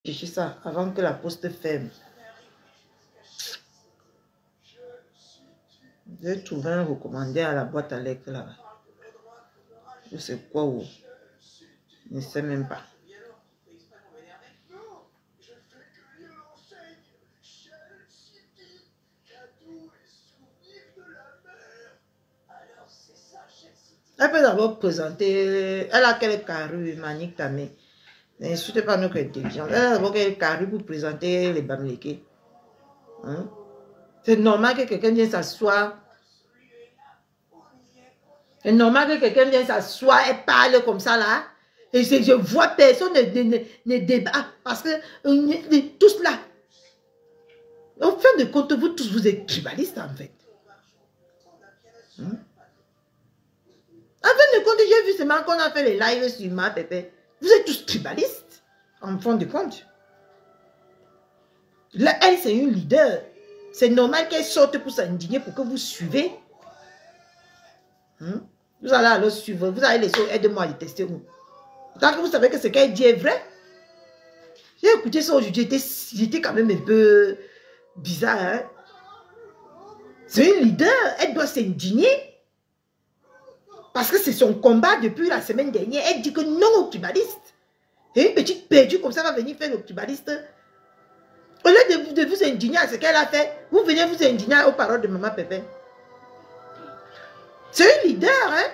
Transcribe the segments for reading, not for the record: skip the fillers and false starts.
chercher ça avant que la poste ferme. J'ai trouvé un recommandé à la boîte à lettres là. Je sais quoi où. Je ne sais même pas. Elle peut d'abord présenter. Elle a quel carré, Manique Tamé. N'insultez pas notre intelligence. Elle a d'abord quel carré pour présenter les Bamileke. Hein? C'est normal que quelqu'un vienne s'asseoir. C'est normal que quelqu'un vienne s'asseoir et parle comme ça là. Et je vois personne ne débat. Parce que tous là. En fin de compte, vous tous, vous êtes tribalistes en fait. Hein? En fin de compte, j'ai vu seulement qu'on a fait les lives sur ma pépé. Vous êtes tous tribalistes. En fin de compte. Là, elle, c'est une leader. C'est normal qu'elle sorte pour s'indigner pour que vous suivez. Hein? Vous allez alors suivre. Vous allez laisser, aide-moi à détester vous. Tant que vous savez que ce qu'elle dit est vrai. J'ai écouté ça aujourd'hui. J'étais quand même un peu bizarre. Hein? C'est une leader. Elle doit s'indigner. Parce que c'est son combat depuis la semaine dernière. Elle dit que non aux tribalistes. Et une petite perdue comme ça va venir faire le tribaliste. Au lieu de vous indigner à ce qu'elle a fait, vous venez vous indigner aux paroles de Maman Pépé. C'est une leader, hein?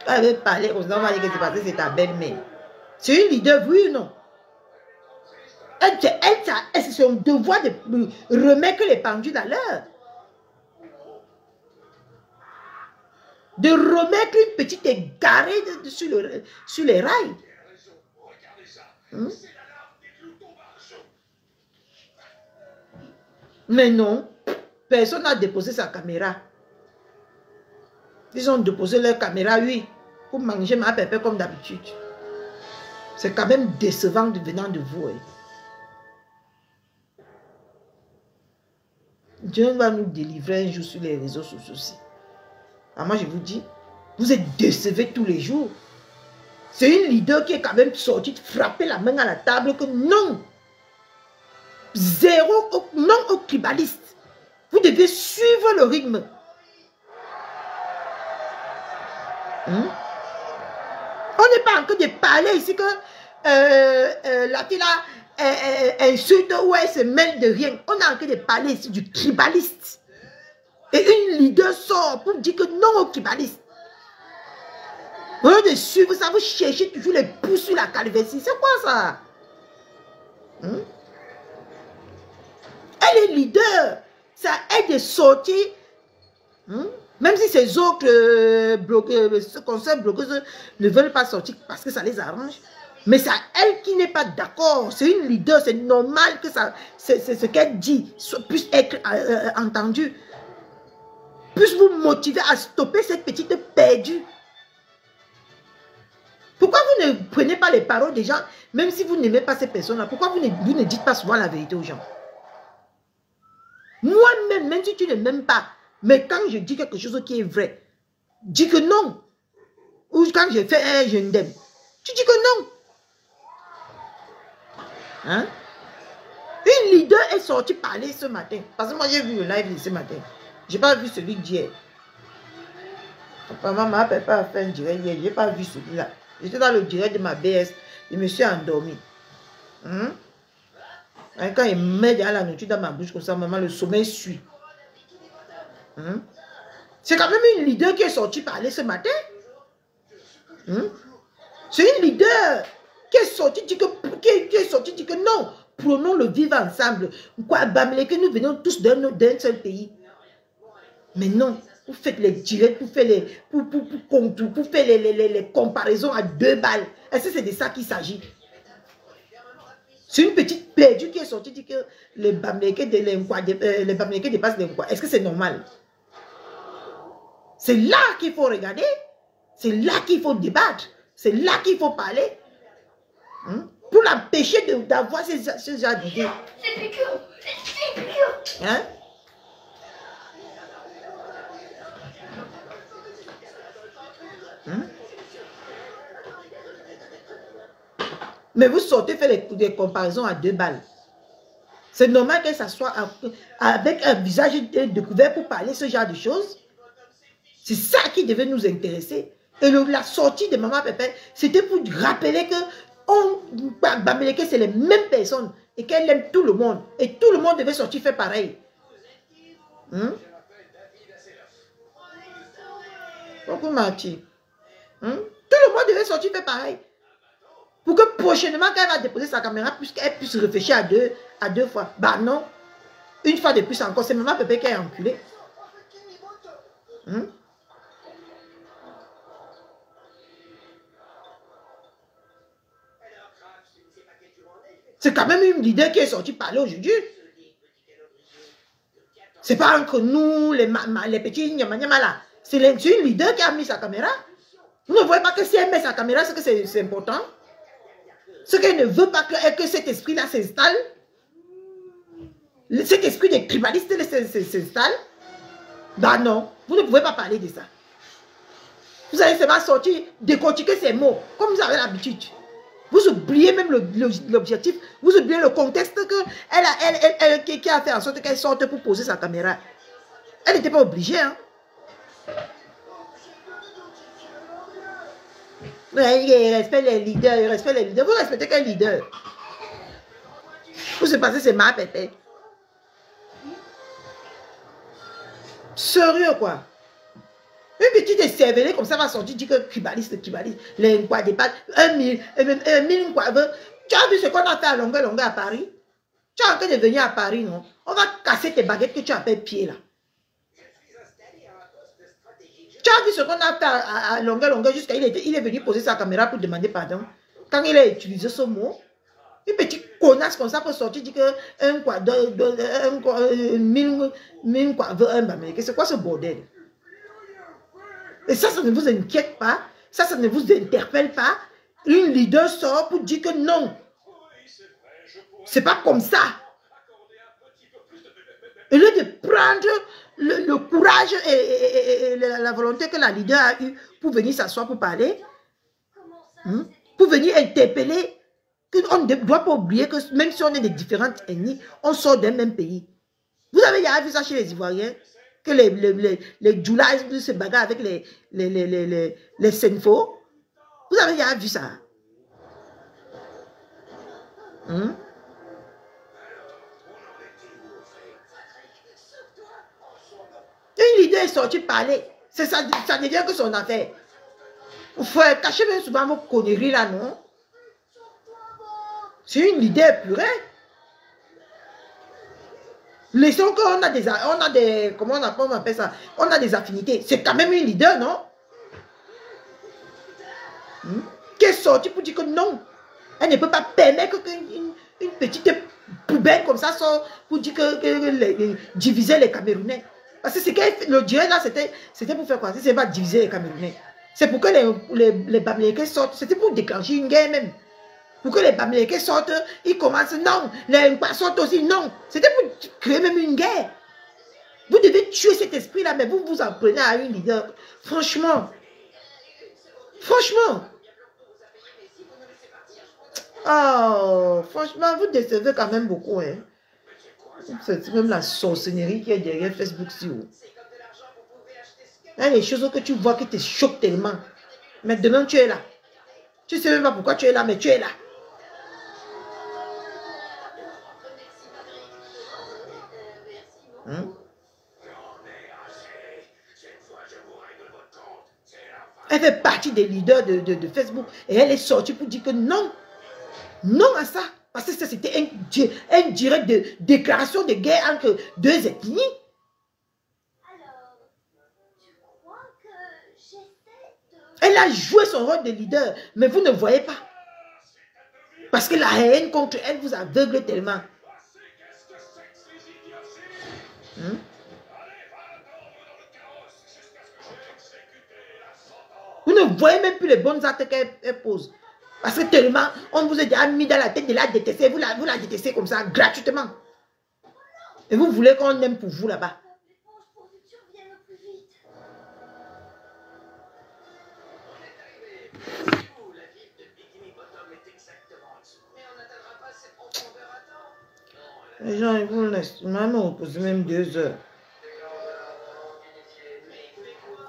Elle veut parler, on va dire que c'est parce que c'est ta belle-mère. C'est une leader, oui ou non? C'est son devoir de remettre les pendules à l'heure. De remettre une petite égarée sur les rails. Hmm? Mais non, personne n'a déposé sa caméra. Ils ont déposé leur caméra, oui, pour manger ma pépé comme d'habitude. C'est quand même décevant venant de vous. Hein. Dieu va nous délivrer un jour sur les réseaux sociaux aussi. Alors moi, je vous dis, vous êtes décevés tous les jours. C'est une leader qui est quand même sortie de frapper la main à la table que non. Non aux tribalistes. Vous devez suivre le rythme. Hein? On n'est pas en train de parler ici que la fille là insulte ou elle se mêle de rien. On est en train de parler ici du tribaliste. Et une leader sort pour dire que non aux tribalistes. Au lieu de suivre ça, vous cherchez toujours les pouces sur la calvitie. C'est quoi ça? Hein? Elle est leader. Ça aide de sortir. Hein? Même si ces autres blogueuses ne veulent pas sortir parce que ça les arrange. Mais c'est elle qui n'est pas d'accord. C'est une leader. C'est normal que ce qu'elle dit puisse être entendu. Puisse vous motiver à stopper cette petite perdue. Pourquoi vous ne prenez pas les paroles des gens, même si vous n'aimez pas ces personnes-là? Pourquoi vous ne dites pas souvent la vérité aux gens? Moi-même, même si tu ne m'aimes pas, mais quand je dis quelque chose qui est vrai, dis que non. Ou quand je fais je n'aime, tu dis que non. Hein? Une leader est sortie parler ce matin. Parce que moi, j'ai vu le live de ce matin. Je n'ai pas vu celui d'hier. Maman m'a pas fait un direct hier. Je n'ai pas vu celui-là. J'étais dans le direct de ma BS. Je me suis endormi. Hein? Quand il met la nourriture dans ma bouche comme ça, maman, le sommeil suit. Hein? C'est quand même une leader qui est sortie parler ce matin. Hein? C'est une leader qui est sortie dire que non, prenons le vivre ensemble. Quoi, Bamileke, nous venons tous d'un seul pays. Mais non, vous faites les directs, vous faites les comparaisons à 2 balles. Est-ce que c'est de ça qu'il s'agit? C'est une petite perdue qui est sortie dire que les Bamileke dépassent les quoi. Est-ce que c'est normal? C'est là qu'il faut regarder. C'est là qu'il faut débattre. C'est là qu'il faut parler. Hein? Pour l'empêcher d'avoir ce genre d'idée. C'est piquant. C'est piquant. Hein? Hein? Mais vous sortez faire des comparaisons à 2 balles. C'est normal qu'elle s'assoie avec un visage découvert pour parler ce genre de choses. C'est ça qui devait nous intéresser. Et la sortie de Maman Pépé, c'était pour rappeler que Bamileke, c'est les mêmes personnes et qu'elle aime tout le monde. Et tout le monde devait sortir faire pareil. Beaucoup Marty. Tout le monde devait sortir faire pareil. Pour que prochainement, quand elle va déposer sa caméra, qu'elle puisse réfléchir à deux fois. Bah non. Une fois de plus encore, c'est Maman Pépé qui est enculé. C'est quand même une leader qui est sortie parler aujourd'hui. C'est pas entre nous, les petits nyama là. C'est une leader qui a mis sa caméra. Vous ne voyez pas que si elle met sa caméra, c'est que c'est important. Ce qu'elle ne veut pas que cet esprit-là s'installe. Cet esprit des tribalistes s'installe. Bah non, vous ne pouvez pas parler de ça. Vous allez seulement sortir, décortiquer ces mots, comme vous avez l'habitude. Vous oubliez même l'objectif, vous oubliez le contexte qui a fait en sorte qu'elle sorte pour poser sa caméra. Elle n'était pas obligée. Hein. Il respecte les leaders, il respecte les leaders. Vous respectez quel leader? Vous se passez, c'est ma pépé. Sérieux quoi? Une petite écervelée comme ça va sortir, dit que Kibaliste, les quoi des pattes, 1000 quoi. Tu as vu ce qu'on a fait à longueur à Paris? Tu es en train de venir à Paris, non? On va casser tes baguettes que tu appelles pieds là. Tu as vu ce qu'on a fait à longueur jusqu'à il est venu poser sa caméra pour demander pardon. Quand il a utilisé ce mot, une petite connasse comme ça peut sortir, dit que un quoi, mille quoi, c'est quoi ce bordel? Et ça ne vous inquiète pas, ça ne vous interpelle pas. Une leader sort pour dire que non. C'est pas comme ça. Au lieu de prendre le courage et la volonté que la leader a eue pour venir s'asseoir pour parler, pour venir interpeller, on ne doit pas oublier que même si on est de différentes ethnies, on sort d'un même pays. Vous avez déjà vu ça chez les Ivoiriens? Que les Djoula se bagarrent avec les Senfo. Vous avez déjà vu ça? Une leader est sortie parler. Ça devient que son affaire. Il faut cacher même souvent vos conneries là, non? C'est une leader purée. Laissons qu'on a des, comment on appelle ça? On a des affinités. C'est quand même une leader, non? Qui est sortie pour dire que non. Elle ne peut pas permettre qu'une petite poubelle comme ça sorte pour dire que diviser les Camerounais. Parce que ce qu'elle le direct là, c'était pour faire quoi? C'est pas diviser les Camerounais. C'est pour que les Bamileke sortent. C'était pour déclencher une guerre même. Pour que les Bamileke sortent, ils commencent, non. Les Nkwa sortent aussi, non. C'était pour créer même une guerre. Vous devez tuer cet esprit-là, mais vous vous en prenez à une leader. Franchement. Franchement. Oh, franchement, vous décevez quand même beaucoup. Hein. C'est même la sorcellerie qui est derrière Facebook. Si vous. Il y a des choses que tu vois qui te choquent tellement. Maintenant, tu es là. Tu ne sais même pas pourquoi tu es là, mais tu es là. Elle fait partie des leaders de Facebook et elle est sortie pour dire que non, non à ça. Parce que c'était un direct de déclaration de guerre entre deux ethnies. Elle a joué son rôle de leader, mais vous ne voyez pas. Parce que la haine contre elle vous aveugle tellement. Vous ne voyez même plus les bonnes actes qu'elle pose. Parce que tellement, on vous a déjà mis dans la tête de la détester. Vous la détestez comme ça, gratuitement. Et vous voulez qu'on aime pour vous là-bas. Les gens, ils vont laisser. Maman, reposer même 2 heures.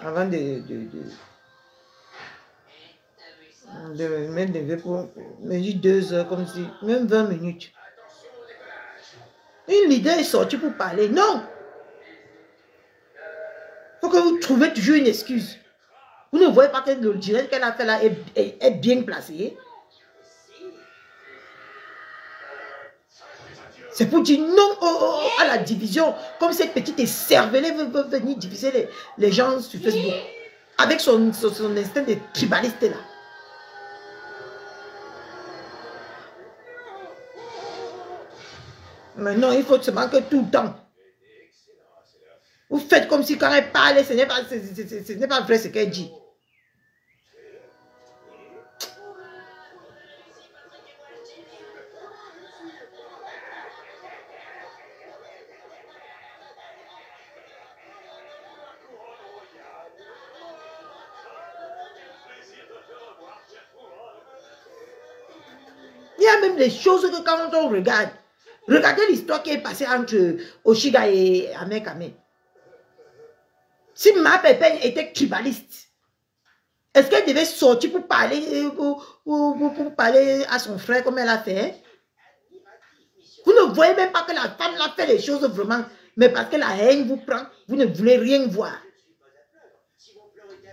Avant de mettre des vœux pour. Mais juste 2 heures, comme si. Même 20 minutes. Une leader est sortie pour parler. Non! Il faut que vous trouviez toujours une excuse. Vous ne voyez pas que le direct qu'elle a fait là est bien placé. C'est pour dire non à la division. Comme cette petite écervelée veut venir diviser les gens sur Facebook. Avec son instinct de tribaliste là. Maintenant, il faut seulement que tout le temps. Vous faites comme si quand elle parle, ce n'est pas vrai ce qu'elle dit. Il y a même des choses que quand on regarde, regardez l'histoire qui est passée entre Oshiga et Amekame. Si Ma Pépin était tribaliste, est-ce qu'elle devait sortir pour parler, pour parler à son frère comme elle a fait? Vous ne voyez même pas que la femme a fait les choses vraiment, mais parce que la haine vous prend, vous ne voulez rien voir.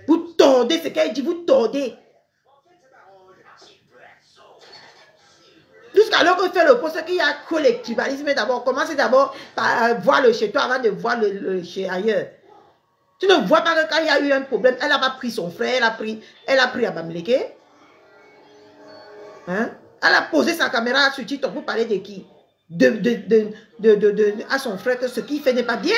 Vous tordez ce qu'elle dit, vous tordez. Jusqu'alors que fait le poste qu'il y a collectivisme d'abord, commencez d'abord par voir le chez toi avant de voir le chez ailleurs. Tu ne vois pas que quand il y a eu un problème, elle n'a pas pris son frère, elle a pris Abamleke. Hein? Elle a posé sa caméra sur TikTok pour parler de qui? À son frère que ce qu'il fait n'est pas bien.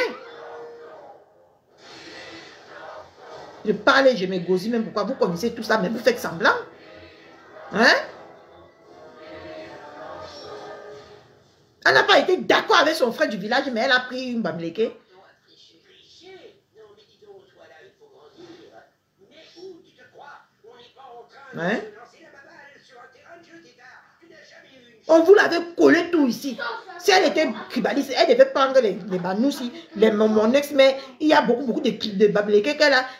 Je parle et je me gosille même pourquoi vous connaissez tout ça, mais vous faites semblant. Hein? Elle n'a pas été d'accord avec son frère du village, mais elle a pris une Bamleke. Hein? On vous l'avait collé tout ici. Si elle était tribaliste, elle devait prendre les banoussi, mon ex, mais il y a beaucoup de Bamleke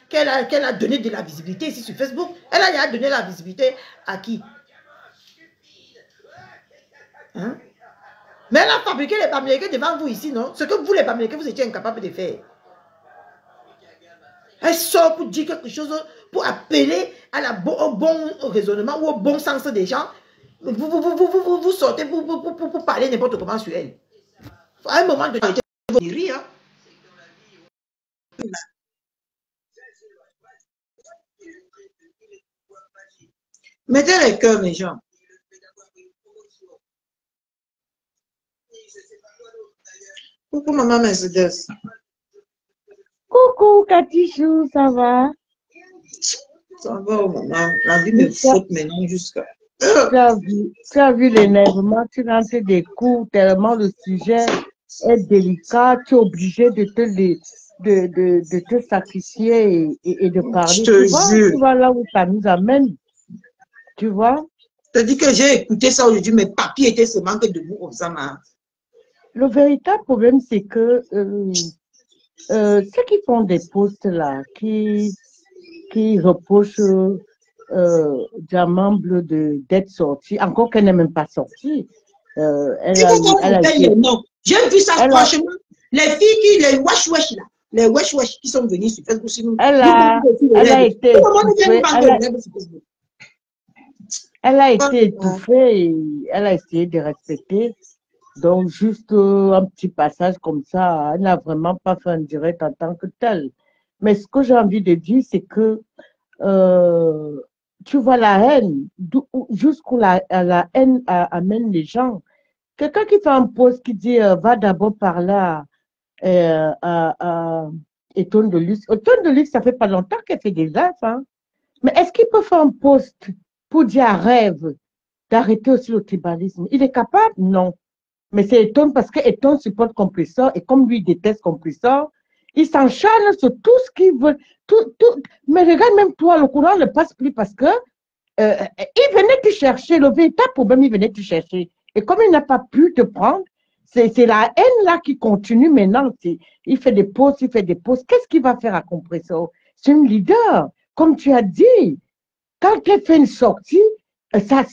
qu'elle a donné de la visibilité ici sur Facebook. Elle a donné la visibilité à qui? Hein? Mais elle a fabriqué les Bamleke devant vous ici, non? Ce que vous, les Bamleke, vous étiez incapable de faire. Elle sort pour dire quelque chose, pour appeler au bon raisonnement ou au bon sens des gens. Vous sortez pour parler n'importe comment sur elle. À un moment donné, vous rire. Mettez les cœurs, mes gens. Coucou, maman Mercedes. Coucou, Katichou, ça va? Ça va, maman. La vie me faute maintenant jusqu'à... Tu as vu l'énervement, tu rentres des cours tellement le sujet est délicat, tu es obligé de te sacrifier et de parler. Tu vois là où ça nous amène. Tu vois? Je te dis que j'ai écouté ça aujourd'hui, mes papiers étaient seulement que debout comme ça, ma. Le véritable problème, c'est que ceux qui font des postes là, qui reprochent Jamamble d'être sortie, encore qu'elle n'est même pas sortie. J'ai vu ça franchement. Les filles les wesh là, les wesh qui sont venus sur Facebook. Elle a été étouffée et elle a essayé de respecter. Donc, juste un petit passage comme ça, elle n'a vraiment pas fait un direct en tant que tel. Mais ce que j'ai envie de dire, c'est que tu vois la haine, jusqu'où la haine amène les gens. Quelqu'un qui fait un post qui dit va d'abord par là à Étonne de Luxe. Étonne de Luxe, ça fait pas longtemps qu'elle fait des lives, hein. Mais est-ce qu'il peut faire un post pour dire à Rêve d'arrêter aussi le tribalisme? Il est capable? Non. Mais c'est Étonne parce que Étonne supporte Compressor et comme lui déteste Compressor, il s'encharne sur tout ce qu'il veut. Mais regarde, même toi, le courant ne passe plus parce que il venait te chercher. Le véritable problème, il venait te chercher. Et comme il n'a pas pu te prendre, c'est la haine là qui continue maintenant. Il fait des posts, il fait des posts. Qu'est-ce qu'il va faire à Compressor? C'est une leader. Comme tu as dit, quand elle fait une sortie, ça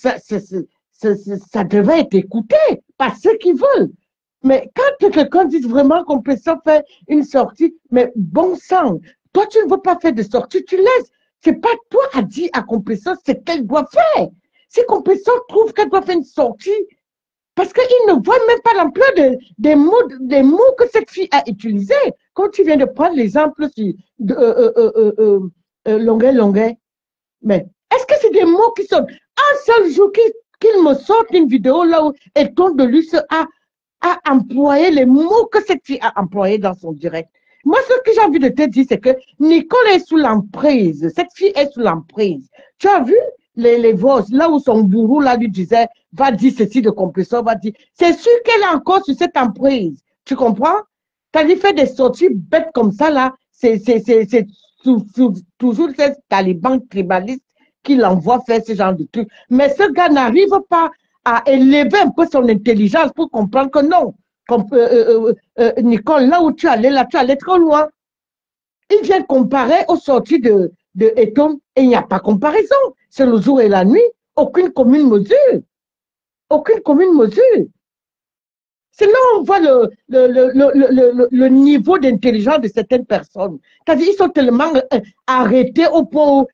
devait être écouté par ceux qui veulent. Mais quand quelqu'un dit vraiment Compressor fait une sortie, mais bon sang, toi tu ne veux pas faire de sortie, tu laisses. C'est pas toi à dire à Compressor ce qu'elle doit faire. Si Compressor trouve qu'elle doit faire une sortie, parce qu'il ne voit même pas l'ampleur des mots que cette fille a utilisés. Quand tu viens de prendre l'exemple de Longuet. Mais est-ce que c'est des mots qui sont... Un seul jour qu'il me sorte une vidéo là où elle tourne de lui a employé les mots que cette fille a employés dans son direct. Moi, ce que j'ai envie de te dire, c'est que Nicole est sous l'emprise. Cette fille est sous l'emprise. Tu as vu les voix, là où son bourreau là, lui disait, va dire ceci de Compressor, va dire. C'est sûr qu'elle est encore sur cette emprise. Tu comprends? Quand il fait des sorties bêtes comme ça, là, c'est toujours ces talibans tribalistes qui l'envoient faire ce genre de trucs. Mais ce gars n'arrive pas à élever un peu son intelligence pour comprendre que non. Nicole, là où tu allais trop loin. Il vient comparer aux sorties de Eton et il n'y a pas comparaison. C'est le jour et la nuit. Aucune commune mesure. Aucune commune mesure. C'est là où on voit le niveau d'intelligence de certaines personnes. C'est-à-dire ils sont tellement arrêtés au point où,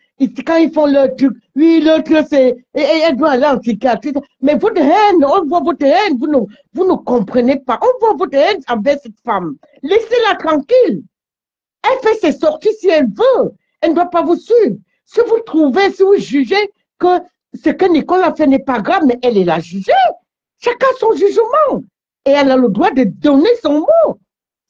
quand ils font leur truc, oui, l'autre, c'est, et elle doit aller en psychiatrie. Mais votre haine, on voit votre haine, vous ne comprenez pas. On voit votre haine envers cette femme. Laissez-la tranquille. Elle fait ses sorties si elle veut. Elle ne doit pas vous suivre. Si vous trouvez, si vous jugez que ce que Nicole a fait n'est pas grave, mais elle est la jugée. Chacun son jugement. Et elle a le droit de donner son mot.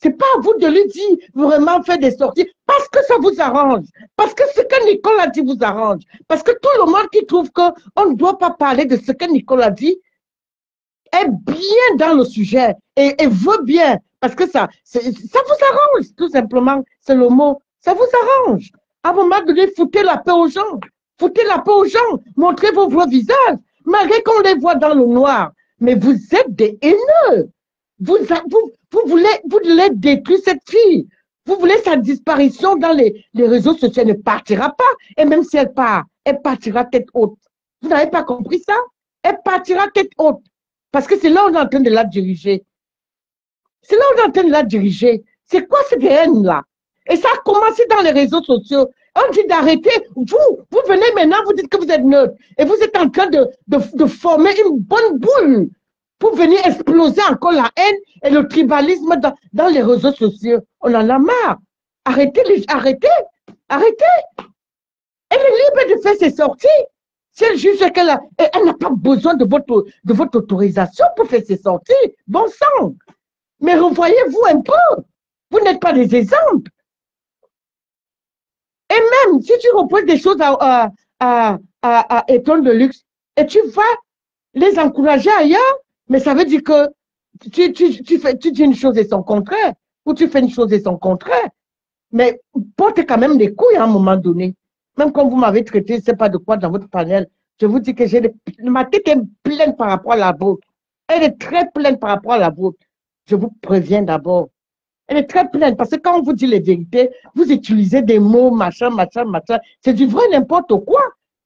C'est pas à vous de lui dire vraiment faire des sorties parce que ça vous arrange. Parce que ce que Nicole a dit vous arrange. Parce que tout le monde qui trouve qu'on ne doit pas parler de ce que Nicole a dit est bien dans le sujet et veut bien. Parce que ça vous arrange, tout simplement. C'est le mot. Ça vous arrange. À un moment donné, foutez la paix aux gens. Foutez la paix aux gens. Montrez vos vrais visages. Malgré qu'on les voit dans le noir. Mais vous êtes des haineux. Vous voulez détruire cette fille. Vous voulez sa disparition dans les réseaux sociaux. Elle ne partira pas. Et même si elle part, elle partira tête haute. Vous n'avez pas compris ça? Elle partira tête haute. Parce que c'est là où on est en train de la diriger. C'est là où on est en train de la diriger. C'est quoi cette haine-là? Et ça a commencé dans les réseaux sociaux. On dit d'arrêter. Vous venez maintenant, vous dites que vous êtes neutre. Et vous êtes en train de former une bonne boule pour venir exploser encore la haine et le tribalisme dans les réseaux sociaux. On en a marre. Arrêtez. Elle est libre de faire ses sorties. Si elle juge qu'elle n'a pas besoin de votre autorisation pour faire ses sorties, bon sang. Mais revoyez-vous un peu. Vous n'êtes pas des exemples. Et même si tu reproches des choses à Eton de luxe et tu vas les encourager ailleurs, mais ça veut dire que tu dis une chose et son contraire, ou tu fais une chose et son contraire. Mais portez quand même des couilles à un moment donné. Même quand vous m'avez traité, je ne sais pas de quoi dans votre panel, je vous dis que ma tête est pleine par rapport à la vôtre. Elle est très pleine par rapport à la vôtre. Je vous préviens d'abord. Elle est très pleine parce que quand on vous dit les vérités, vous utilisez des mots, machin. C'est du vrai n'importe quoi.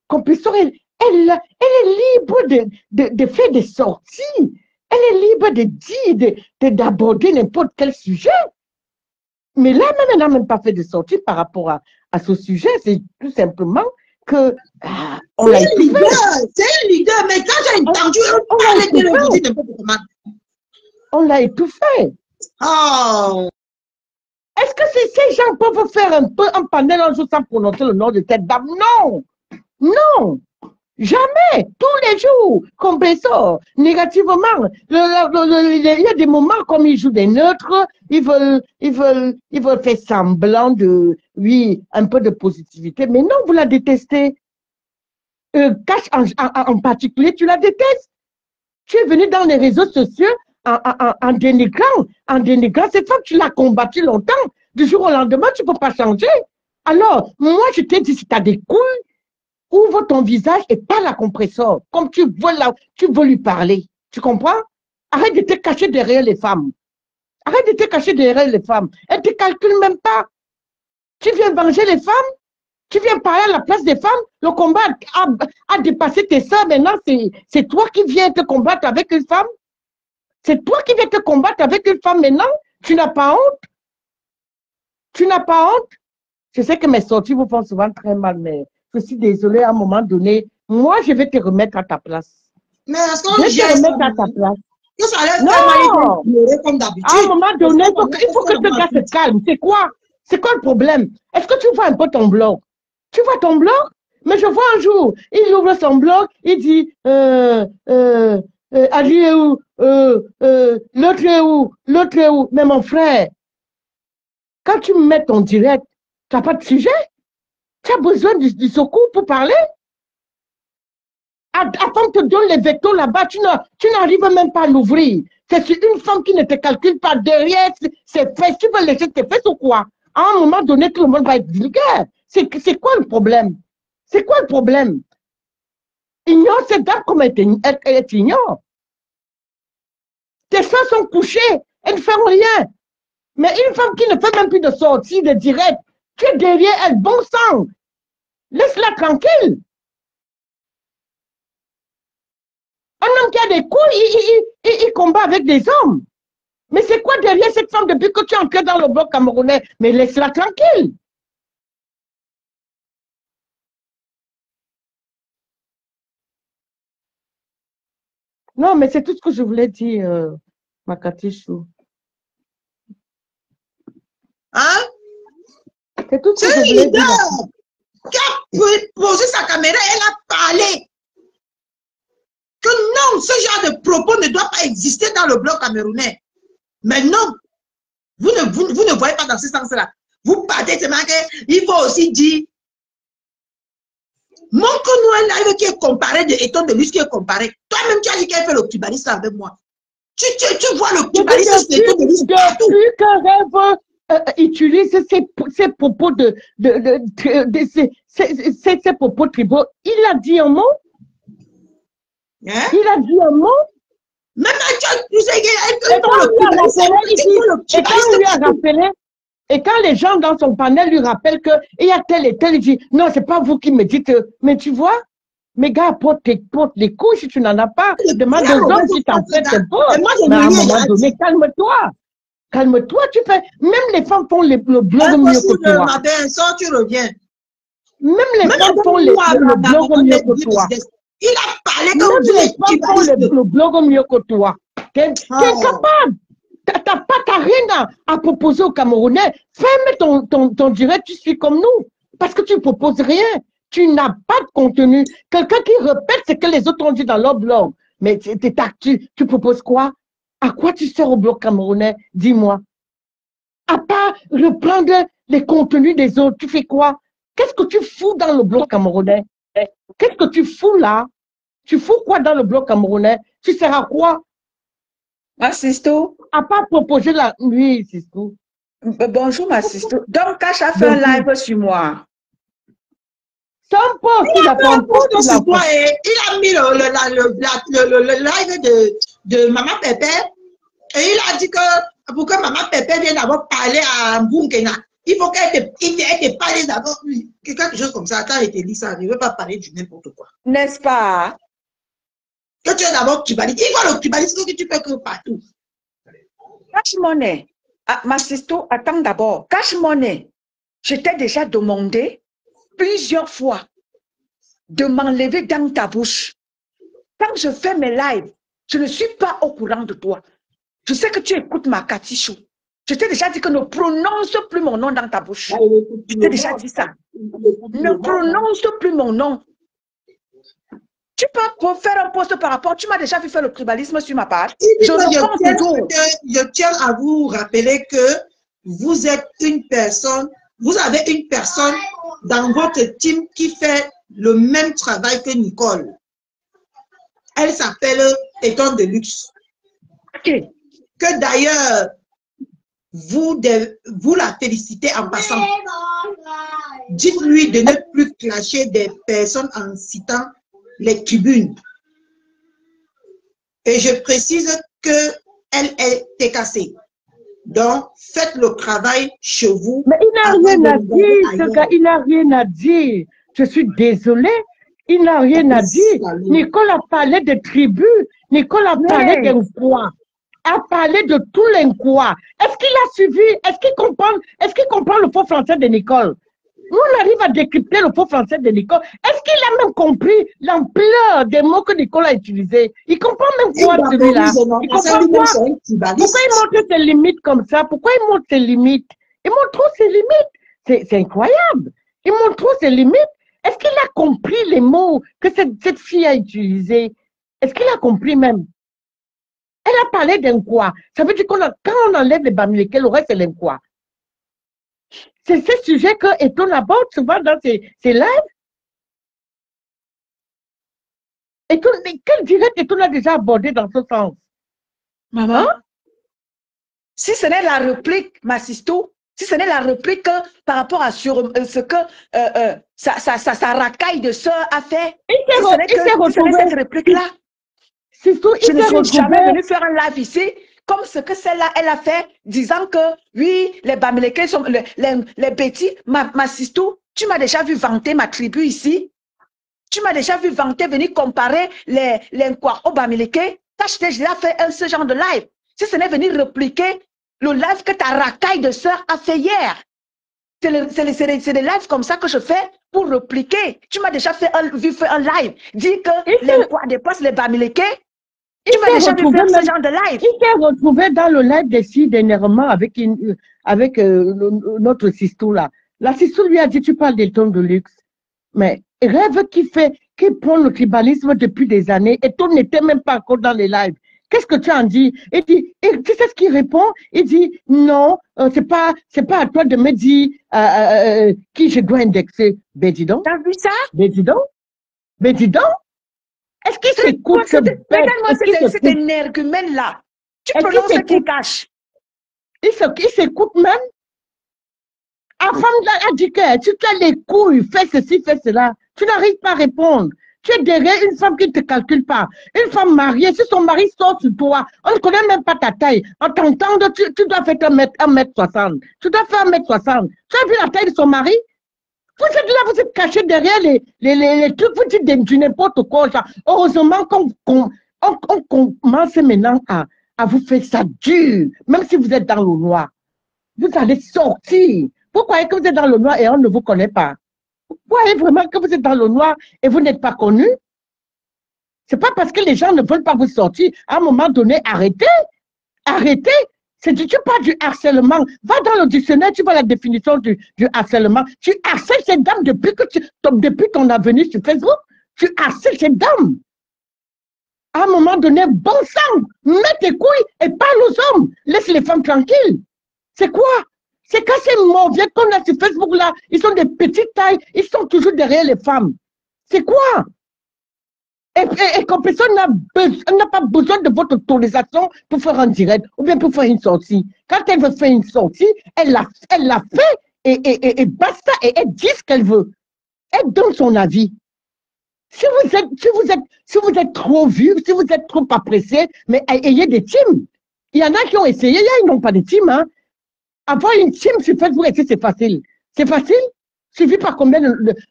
Compressor, elle est libre de faire des sorties. Elle est libre de dire, d'aborder n'importe quel sujet. Mais là, même, elle n'a même pas fait de sortie par rapport à ce sujet. C'est tout simplement que on l'a étouffé. C'est une leader, mais quand j'ai entendu parler de n'importe comment. On l'a étouffé. Oh. Est-ce que ces gens peuvent faire un peu un panel un jour sans prononcer le nom de cette dame? Non! Non! Jamais! Tous les jours! Compressor, négativement. Il y a des moments comme ils jouent des neutres, ils veulent faire semblant de, oui, un peu de positivité. Mais non, vous la détestez. Cash en particulier, tu la détestes. Tu es venu dans les réseaux sociaux en dénigrant cette femme, tu l'as combattue longtemps. Du jour au lendemain, tu ne peux pas changer. Alors, moi, je t'ai dit, si tu as des couilles, ouvre ton visage et parle à Compressor. Comme tu veux lui parler. Tu comprends? Arrête de te cacher derrière les femmes. Arrête de te cacher derrière les femmes. Elles ne te calculent même pas. Tu viens venger les femmes. Tu viens parler à la place des femmes. Le combat a dépassé tes soeurs. Maintenant, c'est toi qui viens te combattre avec une femme. C'est toi qui viens te combattre avec une femme maintenant. Tu n'as pas honte. Tu n'as pas honte. Je sais que mes sorties vous font souvent très mal, mais je suis désolée, à un moment donné, moi, je vais te remettre à ta place. Mais est-ce qu'on Je vais te remettre à ta place. que ça allait Non! comme d'habitude? À un moment donné, il faut que ce gars se calme. C'est quoi? C'est quoi le problème? Est-ce que tu vois un peu ton blog? Tu vois ton blog? Mais je vois un jour, il ouvre son blog, il dit, Ali est où? L'autre est où? L'autre est où? Mais mon frère, quand tu me mets ton direct, tu n'as pas de sujet? Tu as besoin du secours pour parler? Attends, te donne les vecteurs là-bas, tu n'arrives même pas à l'ouvrir. C'est sur une femme qui ne te calcule pas derrière ses fesses. Tu veux laisser tes fesses ou quoi? À un moment donné, tout le monde va être vulgaire. C'est quoi le problème? C'est quoi le problème? Ignore cette dame comme elle ignore. Tes soeurs sont couchées, elles ne font rien. Mais une femme qui ne fait même plus de sortie, de direct, tu es derrière elle, bon sang. Laisse-la tranquille. Un homme qui a des couilles, il combat avec des hommes. Mais c'est quoi derrière cette femme depuis que tu es entré dans le bloc camerounais? Mais laisse-la tranquille. Non, mais c'est tout ce que je voulais dire, Makatichou. Hein? C'est tout ce que C'est je un voulais dire. leader qui a posé sa caméra, elle a parlé. Que non, ce genre de propos ne doit pas exister dans le bloc camerounais. Mais non, vous ne voyez pas dans ce sens-là. Vous partez seulement qu'il faut aussi dire. Montre-nous un live qui est comparé de Eton de Luxe qui est comparé. Toi-même, tu as dit qu'elle fait le cubaniste avec moi. Tu vois le cubaniste de Eton de Luxe partout. Depuis que Rêve utilise ces propos ces propos tribaux, il a dit un mot. Hein? Il a dit un mot. Même et quand les gens dans son panel lui rappellent qu'il y a tel et tel, il dit non, c'est pas vous qui me dites, mais tu vois, mes gars, porte les couilles si tu n'en as pas. Demande aux hommes si t'en fais, c'est beau. Mais à un moment donné, calme-toi. Calme-toi, tu fais. Même les femmes font le blog mieux que toi. Matin, sors, tu reviens. Même les femmes font le blog mieux que toi. Il a parlé Même comme les femmes font le blog mieux que toi. T'es capable. T'as rien à proposer aux Camerounais. Ferme ton direct, tu suis comme nous. Parce que tu ne proposes rien. Tu n'as pas de contenu. Quelqu'un qui répète ce que les autres ont dit dans leur blog. Mais tu proposes quoi? À quoi tu sers au blog camerounais? Dis-moi. À part reprendre les contenus des autres, tu fais quoi? Qu'est-ce que tu fous dans le blog camerounais? Qu'est-ce que tu fous là? Tu fous quoi dans le blog camerounais? Tu sers à quoi? Ma sisto. À part proposer la nuit, sisto. Bonjour, ma sisto. Donc, Cash a fait un live sur moi. C'est un post, il a fait un post sur toi. Il a mis le live de Maman Pépé et il a dit que pour que Maman Pépé vienne d'abord parler à Mbungena, il faut qu'elle te parle d'abord. Quelque chose comme ça, quand elle te dit ça, ne veut pas parler du n'importe quoi. N'est-ce pas? Que tu es d'abord cubaniste. Il voit le cubanisme que tu fais que partout. Cash Money. Ah, ma sisto, attends d'abord. Cash Money. Je t'ai déjà demandé plusieurs fois de m'enlever dans ta bouche. Quand je fais mes lives, je ne suis pas au courant de toi. Je sais que tu écoutes ma Katichou. Je t'ai déjà dit que ne prononce plus mon nom dans ta bouche. Je t'ai déjà dit ça. Ne prononce plus mon nom. Tu peux faire un post par rapport. Tu m'as déjà vu faire le tribalisme sur ma page. Je tiens à vous rappeler que vous êtes une personne, vous avez une personne dans votre team qui fait le même travail que Nicole. Elle s'appelle Eton de Luxe. Okay. Que d'ailleurs, vous la félicitez en passant. Dites-lui de ne plus clasher des personnes en citant les tribunes. Et je précise qu'elle est cassée. Donc, faites le travail chez vous. Mais il n'a avant rien de à regarder dire, ce ailleurs. gars, il n'a rien à dire. Je suis désolée, il n'a rien à dire. Salut. Nicole a parlé de tribus, Nicole a parlé Mais- d'un quoi, a parlé de tous les quoi. Est-ce qu'il a suivi, est-ce qu'il comprend le faux français de Nicole? Nous, on arrive à décrypter le faux français de Nicole. Est-ce qu'il a même compris l'ampleur des mots que Nicole a utilisés? Il comprend même quoi, celui-là? Il comprend quoi? Pourquoi il montre ses limites comme ça? Pourquoi il montre ses limites? Il montre trop ses limites. C'est incroyable. Il montre trop ses limites. Est-ce qu'il a compris les mots que cette fille a utilisés? Est-ce qu'il a compris même? Elle a parlé d'un quoi? Ça veut dire quand on enlève les Bamileke, le reste, c'est l'enquoi. C'est ce sujet que Eton aborde souvent dans ses lives. Quel direct Eton a déjà abordé dans ce sens? Maman, si ce n'est la réplique, ma sisto, si ce n'est la réplique par rapport à ce que sa racaille de sœur a fait, si ce n'est cette réplique-là, je ne suis jamais venue faire un live ici comme ce que celle-là, elle a fait, disant que oui, les Bamileke sont les bêtis. Ma sisto, tu m'as déjà vu vanter ma tribu ici. Tu m'as déjà vu vanter, venir comparer les Nkwa au Bamileke. Je t'ai déjà fait ce genre de live. Si ce n'est venir répliquer le live que ta racaille de sœur a fait hier. C'est des lives comme ça que je fais pour répliquer. Tu m'as déjà vu faire un live. Dis que les Nkwa dépassent les Bamileke. Tu m'as déjà vu faire ce genre de live. Il s'est retrouvé dans le live des filles dernièrement avec notre Sistou là. La Sistou lui a dit, tu parles des tons de luxe. Mais rêve qui prend le tribalisme depuis des années et tout n'était même pas encore dans les lives. Qu'est-ce que tu en dis? Il dit, et tu sais ce qu'il répond? Il dit, non, c'est pas à toi de me dire qui je dois indexer. Ben dis donc. T'as vu ça? Ben dis donc. Ben dis donc. Est-ce qu'il s'écoute ce bête? Regarde-moi cet énergumène-là. Tu prononces ce qu'il cache. Il s'écoute même. La femme a dit que tu as les couilles, fais ceci, fais cela. Tu n'arrives pas à répondre. Tu es derrière une femme qui ne te calcule pas. Une femme mariée, si son mari sort sur toi, on ne connaît même pas ta taille. En t'entendant, tu dois faire 1m60. Tu dois faire 1m60. Tu as vu la taille de son mari? Vous êtes là, vous êtes caché derrière les trucs, vous dites du n'importe quoi. Genre. Heureusement qu'on commence maintenant à vous faire ça dur, même si vous êtes dans le noir. Vous allez sortir. Vous croyez que vous êtes dans le noir et on ne vous connaît pas? Vous croyez vraiment que vous êtes dans le noir et vous n'êtes pas connu? C'est pas parce que les gens ne veulent pas vous sortir. À un moment donné, arrêtez. Arrêtez. Tu parles du harcèlement. Va dans le dictionnaire, tu vois la définition du harcèlement. Tu harcèles cette dame depuis ton avenue sur Facebook. Tu harcèles cette dame. À un moment donné, bon sang, mets tes couilles et parle aux hommes. Laisse les femmes tranquilles. C'est quoi? C'est quand ces mauvais qu'on a sur Facebook là, ils sont de petites tailles, ils sont toujours derrière les femmes. C'est quoi? Et comme personne n'a pas besoin de votre autorisation pour faire un direct ou bien pour faire une sortie. Quand elle veut faire une sortie, elle l'a fait et basta, et elle dit ce qu'elle veut. Elle donne son avis. Si vous êtes trop vieux, si vous êtes trop apprécié, mais ayez des teams. Il y en a qui ont essayé, ils n'ont pas de team. Hein. Avoir une team sur Facebook, c'est facile. C'est facile. Suffit par combien,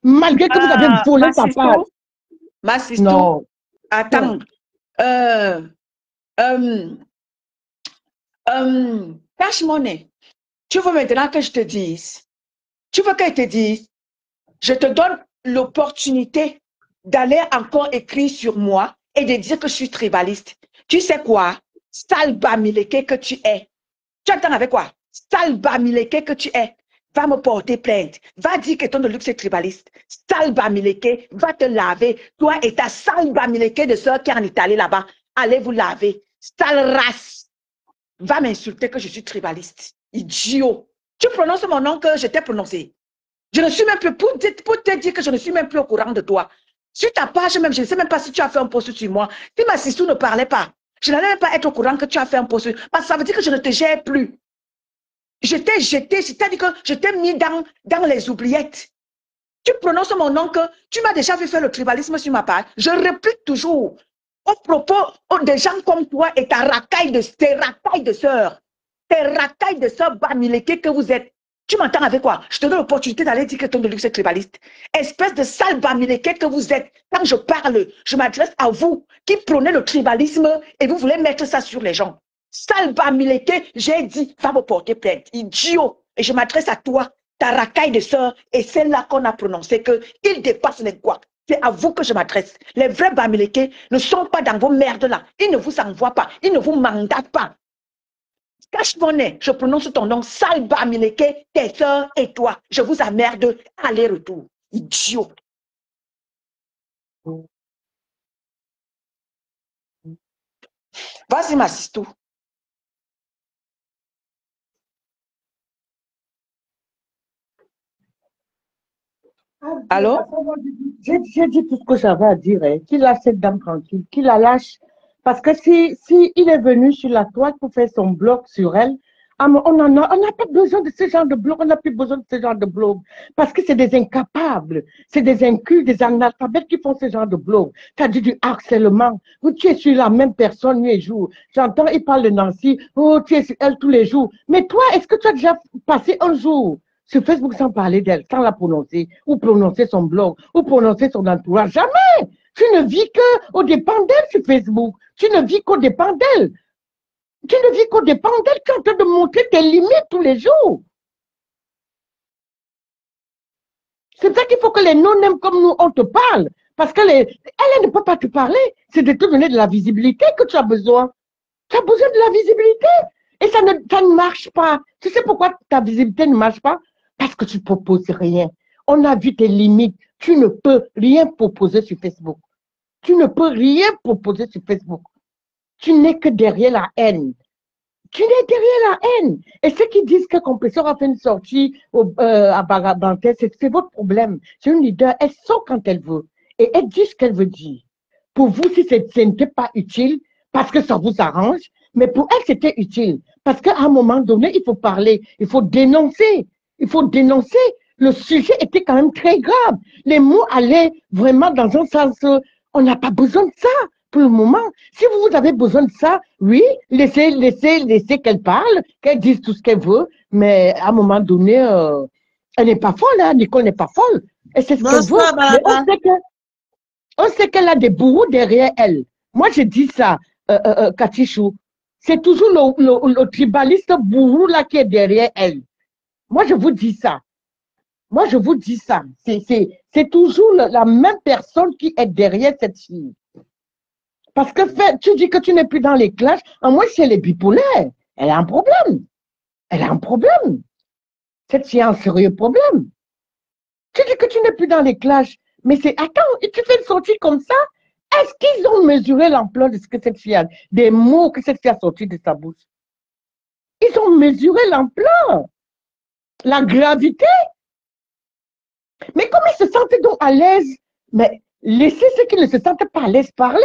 malgré que vous avez volé sa page. Ma sister, non. Attends. Cash Money, tu veux maintenant que je te dise, tu veux qu'elle te dise, je te donne l'opportunité d'aller encore écrire sur moi et de dire que je suis tribaliste. Tu sais quoi? Sale Bamileke que tu es. Tu entends avec quoi? Sale Bamileke que tu es. Va me porter plainte. Va dire que ton de luxe est tribaliste. Sale Bamileke, va te laver. Toi et ta sale Bamileke de soeur qui est en Italie là-bas, allez vous laver. Sale race. Va m'insulter que je suis tribaliste. Idiot. Tu prononces mon nom que je t'ai prononcé. Je ne suis même plus, pour te dire que je ne suis même plus au courant de toi. Sur ta page même, je ne sais même pas si tu as fait un post sur moi. Si ma sister ne parlait pas, je n'allais même pas être au courant que tu as fait un post. Parce que ça veut dire que je ne te gère plus. Je t'ai jeté, c'est-à-dire que je t'ai mis dans les oubliettes. Tu prononces mon nom que tu m'as déjà vu faire le tribalisme sur ma page. Je réplique toujours. au propos des gens comme toi et tes racailles de sœurs. Tes racailles de sœurs bamileke que vous êtes. Tu m'entends avec quoi? Je te donne l'opportunité d'aller dire que ton de luxe est tribaliste. Espèce de sale bamileke que vous êtes. Quand je parle, je m'adresse à vous qui prônez le tribalisme et vous voulez mettre ça sur les gens. Sale bamileke, j'ai dit, va me porter plainte. Idiot. Et je m'adresse à toi, ta racaille de sœur, et c'est là qu'on a prononcé qu'il dépasse les quoi. C'est à vous que je m'adresse. Les vrais bamileke ne sont pas dans vos merdes là. Ils ne vous envoient pas. Ils ne vous mandatent pas. Cache mon nez, je prononce ton nom, sale bamileke, tes sœurs et toi. Je vous emmerde, aller-retour. Idiot. Vas-y, ma sistou. Allô? J'ai dit tout ce que j'avais à dire, hein. Qu'il lâche cette dame tranquille, qu'il la lâche. Parce que si il est venu sur la toile pour faire son blog sur elle, on n'a pas besoin de ce genre de blog, on n'a plus besoin de ce genre de blog. Parce que c'est des incapables, c'est des incultes, des analphabètes qui font ce genre de blog. Tu as dit du harcèlement. Vous, tu es sur la même personne nuit et jour. J'entends, il parle de Nancy, oh, tu es sur elle tous les jours. Mais toi, est-ce que tu as déjà passé un jour sur Facebook sans parler d'elle, sans la prononcer, ou prononcer son blog, ou prononcer son entourage? Jamais! Tu ne vis qu'au dépend d'elle sur Facebook. Tu ne vis qu'au dépend d'elle. Tu ne vis qu'au dépend d'elle. Tu es en train de montrer tes limites tous les jours. C'est ça qu'il faut que les non-aiment comme nous, on te parle. Parce que elle ne peut pas te parler. C'est de te donner de la visibilité que tu as besoin. Tu as besoin de la visibilité. Et ça ne marche pas. Tu sais pourquoi ta visibilité ne marche pas? Parce que tu ne proposes rien. On a vu tes limites. Tu ne peux rien proposer sur Facebook. Tu ne peux rien proposer sur Facebook. Tu n'es que derrière la haine. Tu n'es derrière la haine. Et ceux qui disent que Compresseur a fait une sortie à Barabantais, c'est votre problème. C'est une leader. Elle sort quand elle veut. Et elle dit ce qu'elle veut dire. Pour vous, si ce n'était pas utile, parce que ça vous arrange, mais pour elle, c'était utile. Parce qu'à un moment donné, il faut parler. Il faut dénoncer. Il faut dénoncer. Le sujet était quand même très grave. Les mots allaient vraiment dans un sens... on n'a pas besoin de ça pour le moment. Si vous avez besoin de ça, oui, laissez qu'elle parle, qu'elle dise tout ce qu'elle veut, mais à un moment donné, elle n'est pas folle, hein? Nicole n'est pas folle. Et c'est ce qu'elle veut. Mais on sait qu'elle a des bourreaux derrière elle. Moi, je dis ça, Katichou. C'est toujours le tribaliste bourreau là qui est derrière elle. Moi, je vous dis ça. Moi, je vous dis ça. C'est toujours la même personne qui est derrière cette fille. Parce que tu dis que tu n'es plus dans les clashs. En moins, si elle est bipolaire, elle a un problème. Elle a un problème. Cette fille a un sérieux problème. Tu dis que tu n'es plus dans les clashs. Mais attends, et tu fais une sortie comme ça? Est-ce qu'ils ont mesuré l'ampleur de ce que cette fille a, des mots que cette fille a sortis de sa bouche? Ils ont mesuré l'ampleur, la gravité. Mais comme ils se sentaient donc à l'aise, mais laissez ceux qui ne se sentent pas à l'aise parler.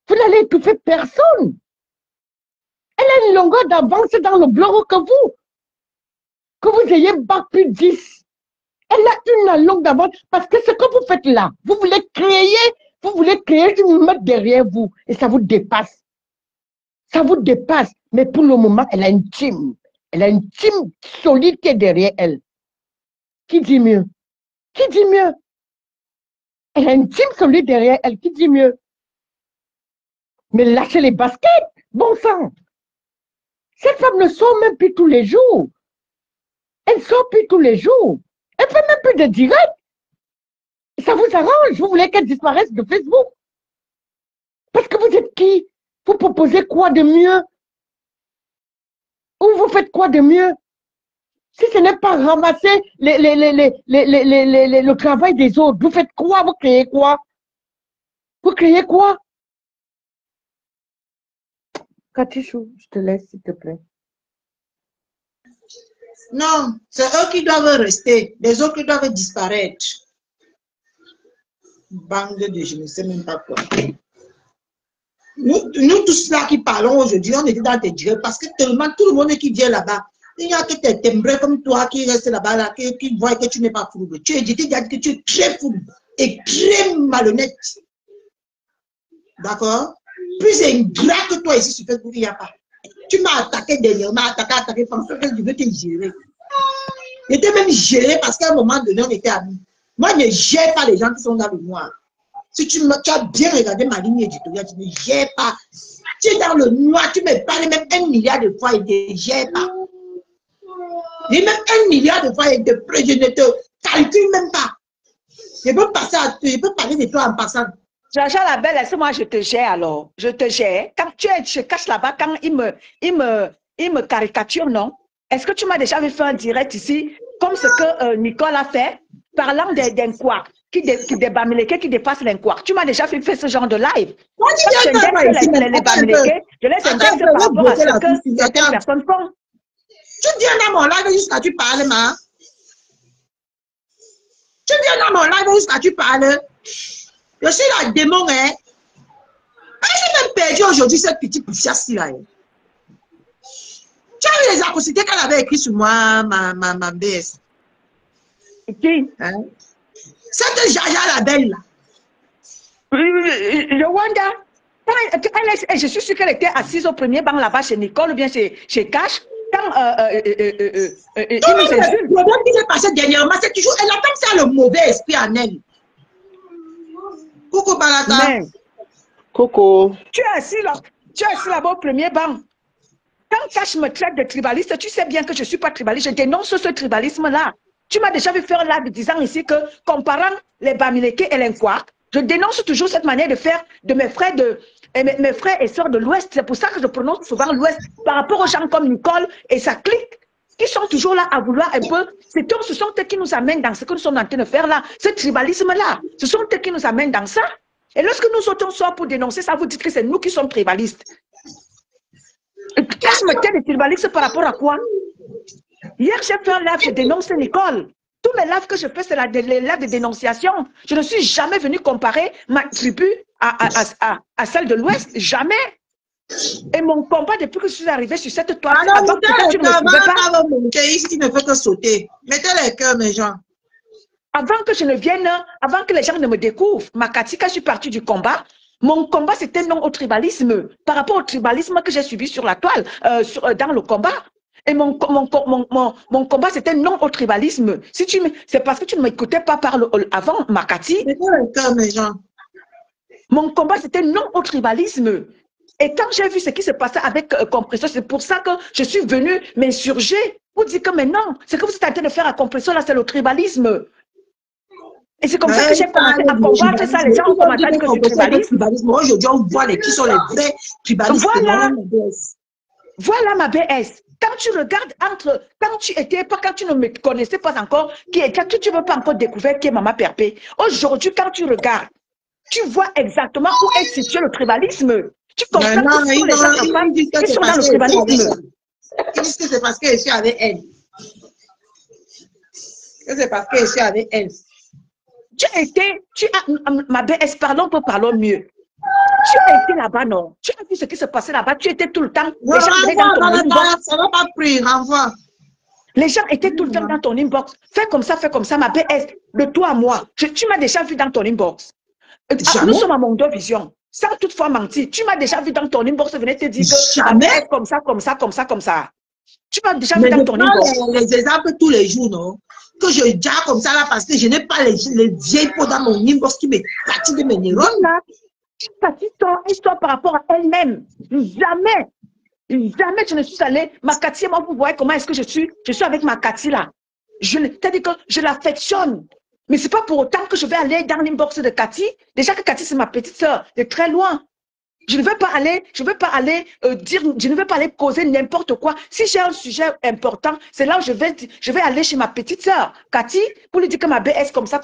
Vous n'allez étouffer personne. Elle a une longueur d'avance dans le blog que vous. Que vous ayez bac plus 10. Elle a une longue d'avance parce que ce que vous faites là, vous voulez créer une meute derrière vous et ça vous dépasse. Ça vous dépasse. Mais pour le moment, elle a une team. Elle a une team solide qui est derrière elle. Qui dit mieux? Qui dit mieux? Elle a une team solide derrière elle. Qui dit mieux? Mais lâchez les baskets, bon sang. Cette femme ne sort même plus tous les jours. Elle ne sort plus tous les jours. Elle ne fait même plus de direct. Ça vous arrange. Vous voulez qu'elle disparaisse de Facebook. Parce que vous êtes qui? Vous proposez quoi de mieux? Ou vous faites quoi de mieux? Si ce n'est pas ramasser le travail des autres, vous faites quoi? Vous créez quoi? Vous créez quoi? Katichou, je te laisse, s'il te plaît. Non, c'est eux qui doivent rester. Les autres qui doivent disparaître. Bande de je ne sais même pas quoi. Nous tous là qui parlons aujourd'hui, on était dans des directs parce que tellement tout le monde qui vient là-bas, il n'y a que tes timbrés comme toi qui restent là-bas, là, qui voient que tu n'es pas fourbe. Tu es dit que tu es très fourbe et très malhonnête. D'accord? plus ingrat que toi ici sur Facebook, il n'y a pas. Tu m'as attaqué dernièrement, attaqué, pensant que je veux te gérer. J'étais même géré parce qu'à un moment donné, on était amis. Moi, je ne gère pas les gens qui sont dans le noir. Si tu as bien regardé ma ligne éditoriale, tu ne gères pas. Tu es dans le noir, tu me parles même 1 milliard de fois et je ne gère pas. Et même 1 milliard de fois et je ne te calcule même pas. Je peux parler de toi en passant. Jean-Jean Labelle, est-ce que moi je te gère alors? Je te gère. Quand tu es, je cache là-bas, quand il me caricature, non? Est-ce que tu m'as déjà vu faire un direct ici, comme ce que Nicole a fait, parlant d'un quoi, des Bamileke qui dépassent les quoi? Tu m'as déjà fait ce genre de live. Moi, tu viens pas ici, les Bamileke, je laisse index par rapport à ce que certaines personnes font. Tu viens dans mon live jusqu'à tu parles, ma. Tu viens dans mon live jusqu'à tu parles. Je suis la démon, hein. J'ai même perdu aujourd'hui cette petite poussière-ci, là. Tu as vu les acoustiques qu'elle avait écrit sur moi, ma BS. Qui? Hein? Cette Jaja la belle, là. Le Wanda. Je suis sûre qu'elle était assise au premier banc là-bas chez Nicole ou bien chez Cash. Quand le problème qui s'est passé dernièrement, c'est toujours, elle attend que ça le mauvais esprit en elle. Coucou Balata. Mais, Coco. tu es assis là-bas au premier banc. Quand Cash me traite de tribaliste, tu sais bien que je ne suis pas tribaliste. Je dénonce ce tribalisme-là. Tu m'as déjà vu faire là disant ici que, comparant les Bamileke et les Nkwak, je dénonce toujours cette manière de faire de mes frères et sœurs de l'Ouest. C'est pour ça que je prononce souvent l'Ouest par rapport aux gens comme Nicole et sa clique qui sont toujours là à vouloir un peu. Ce sont eux qui nous amènent dans ce que nous sommes en train de faire là, ce tribalisme-là. Ce sont eux qui nous amènent dans ça. Et lorsque nous sautons soit pour dénoncer ça, vous dites que c'est nous qui sommes tribalistes. Qu'est-ce que me tient de tribaliste par rapport à quoi? Hier, j'ai fait un live, je dénonce Nicole. Tous mes lives que je fais, c'est les lives de dénonciation. Je ne suis jamais venue comparer ma tribu à celle de l'Ouest. Jamais. Et mon combat, depuis que je suis arrivée sur cette toile, Alors, avant que tu ne me suivais pas, ici, tu ne fais que sauter. Mettez les cœurs, mes gens. avant que je ne vienne, avant que les gens ne me découvrent, Makati, quand je suis partie du combat, mon combat, c'était non au tribalisme. Par rapport au tribalisme que j'ai subi sur la toile, dans le combat. Et mon combat, c'était non au tribalisme. C'est parce que tu ne m'écoutais pas avant, Makati. Mettez les cœurs, mes gens. Mon combat, c'était non au tribalisme. Et quand j'ai vu ce qui se passait avec Compressor, c'est pour ça que je suis venue m'insurger pour dire que mais non, ce que vous êtes en train de faire à Compressor, là, c'est le tribalisme. Et c'est comme ça que j'ai commencé à combattre ça. Les gens ont commencé à dire que c'est le tribalisme. Moi, aujourd'hui, on voit qui sont les vrais tribalistes. Voilà ma BS. Quand tu regardes quand tu ne me connaissais pas encore, quand tu ne veux pas encore découvrir qui est Maman Perpé. Aujourd'hui, quand tu regardes, tu vois exactement où est situé le tribalisme. Tu comprends que tous les gens qui sont dans le tribalisme. Ils disent que c'est parce que je suis avec elle. Que c'est parce que je suis avec elle. Ma BS, parlons mieux. Tu as été là-bas, non? Tu as vu ce qui se passait là-bas? Tu étais tout le temps. Les gens étaient dans ton inbox. Ça va pas pris, renvoie. Les gens étaient tout le temps dans ton inbox. Fais comme ça, ma BS. De toi à moi. Tu m'as déjà vu dans ton inbox. Nous sommes à Mondo Vision. Sans toutefois mentir. Tu m'as déjà vu dans ton inbox. Venez te dire que jamais. Comme ça. Tu m'as déjà vu dans ton inbox. Les exemples tous les jours, non? Que je dis comme ça là parce que je n'ai pas les vieilles peaux dans mon inbox qui me fatiguent mes neurones. Histoire par rapport à elle-même. Jamais je ne suis allée. Ma Cathy, moi, vous voyez comment est-ce que je suis avec ma Cathy là. C'est-à-dire que je l'affectionne. Mais ce n'est pas pour autant que je vais aller dans l'inbox de Cathy. Déjà que Cathy, c'est ma petite soeur, de très loin. Je ne veux pas aller causer n'importe quoi. Si j'ai un sujet important, c'est là où je vais aller chez ma petite sœur, Cathy, pour lui dire que ma BS comme ça.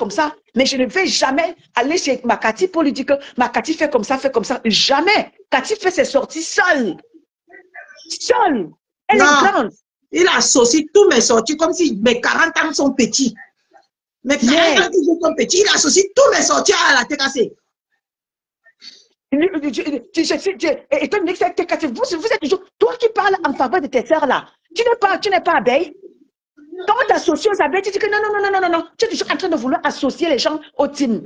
Mais je ne vais jamais aller chez ma Cathy pour lui dire que ma Cathy fait comme ça. Jamais. Cathy fait ses sorties seule. Elle est grande. Il associe tous mes sorties comme si mes 40 ans sont petits. Mes 40 ans sont petits, il associe tous mes sorties à la tête cassée. Vous êtes toujours, toi qui parles en faveur de tes sœurs là, tu n'es pas abeille. Quand tu t'associes aux abeilles, tu dis que non. Tu es toujours en train de vouloir associer les gens au team.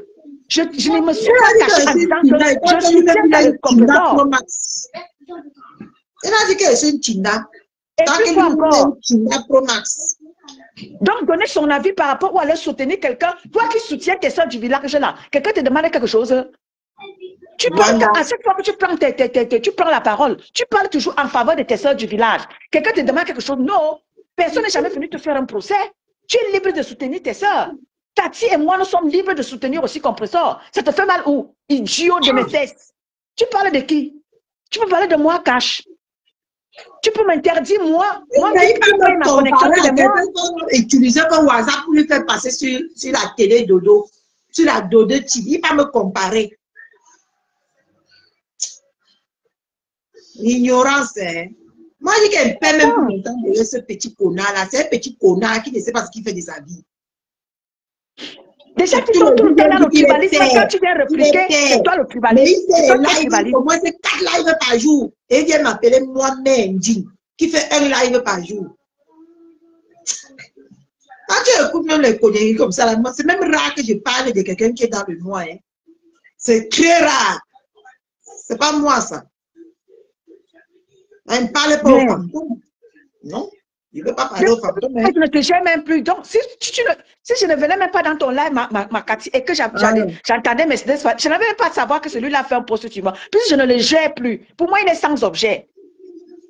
Je ne me suis pas cachée en disant que je soutiens Khalid Kompetor. Elle a dit que c'est une Tinda. Et puis quoi encore? Tinda Pro Max. Donc, donner son avis par rapport ou aller soutenir quelqu'un. Toi qui soutiens tes soeurs du village là, quelqu'un te demande quelque chose. Tu parles, à chaque fois que tu prends la parole, tu parles toujours en faveur de tes soeurs du village. Quelqu'un te demande quelque chose. Non, personne n'est jamais venu te faire un procès. Tu es libre de soutenir tes soeurs. Tati et moi, nous sommes libres de soutenir aussi Compressor. Ça te fait mal où? Idiot de mes fesses. Tu parles de qui? Tu peux parler de moi, Cash. Tu peux m'interdire, moi qui paye ma connexion de moi. Utiliser comme WhatsApp pour lui faire passer sur la télé Dodo, sur la Dodo TV, il va me comparer. L'ignorance, hein. Moi, je dis qu'elle paie même plus longtemps de ce petit connard-là. C'est un petit connard qui ne sait pas ce qu'il fait de sa vie. Déjà, tu sont tout le temps dans le tribalisme. Quand tu viens répliquer, c'est toi le tribaliste. Mais il au moins c'est 4 lives par jour. Et il vient m'appeler moi-même, qui fait un live par jour. Quand tu écoutes même les conneries comme ça, c'est même rare que je parle de quelqu'un qui est dans le noir. Hein. C'est très rare. C'est pas moi, ça. Elle ne parle pas aux fantômes. Non. Je ne veux pas parler aux fantômes. Je ne te gère même plus. Donc, si je ne venais même pas dans ton live, ma Cathy, et que j'entendais Mercedes, je n'avais même pas à savoir que celui-là fait un post sur moi. Puis je ne le gère plus. Pour moi, il est sans objet.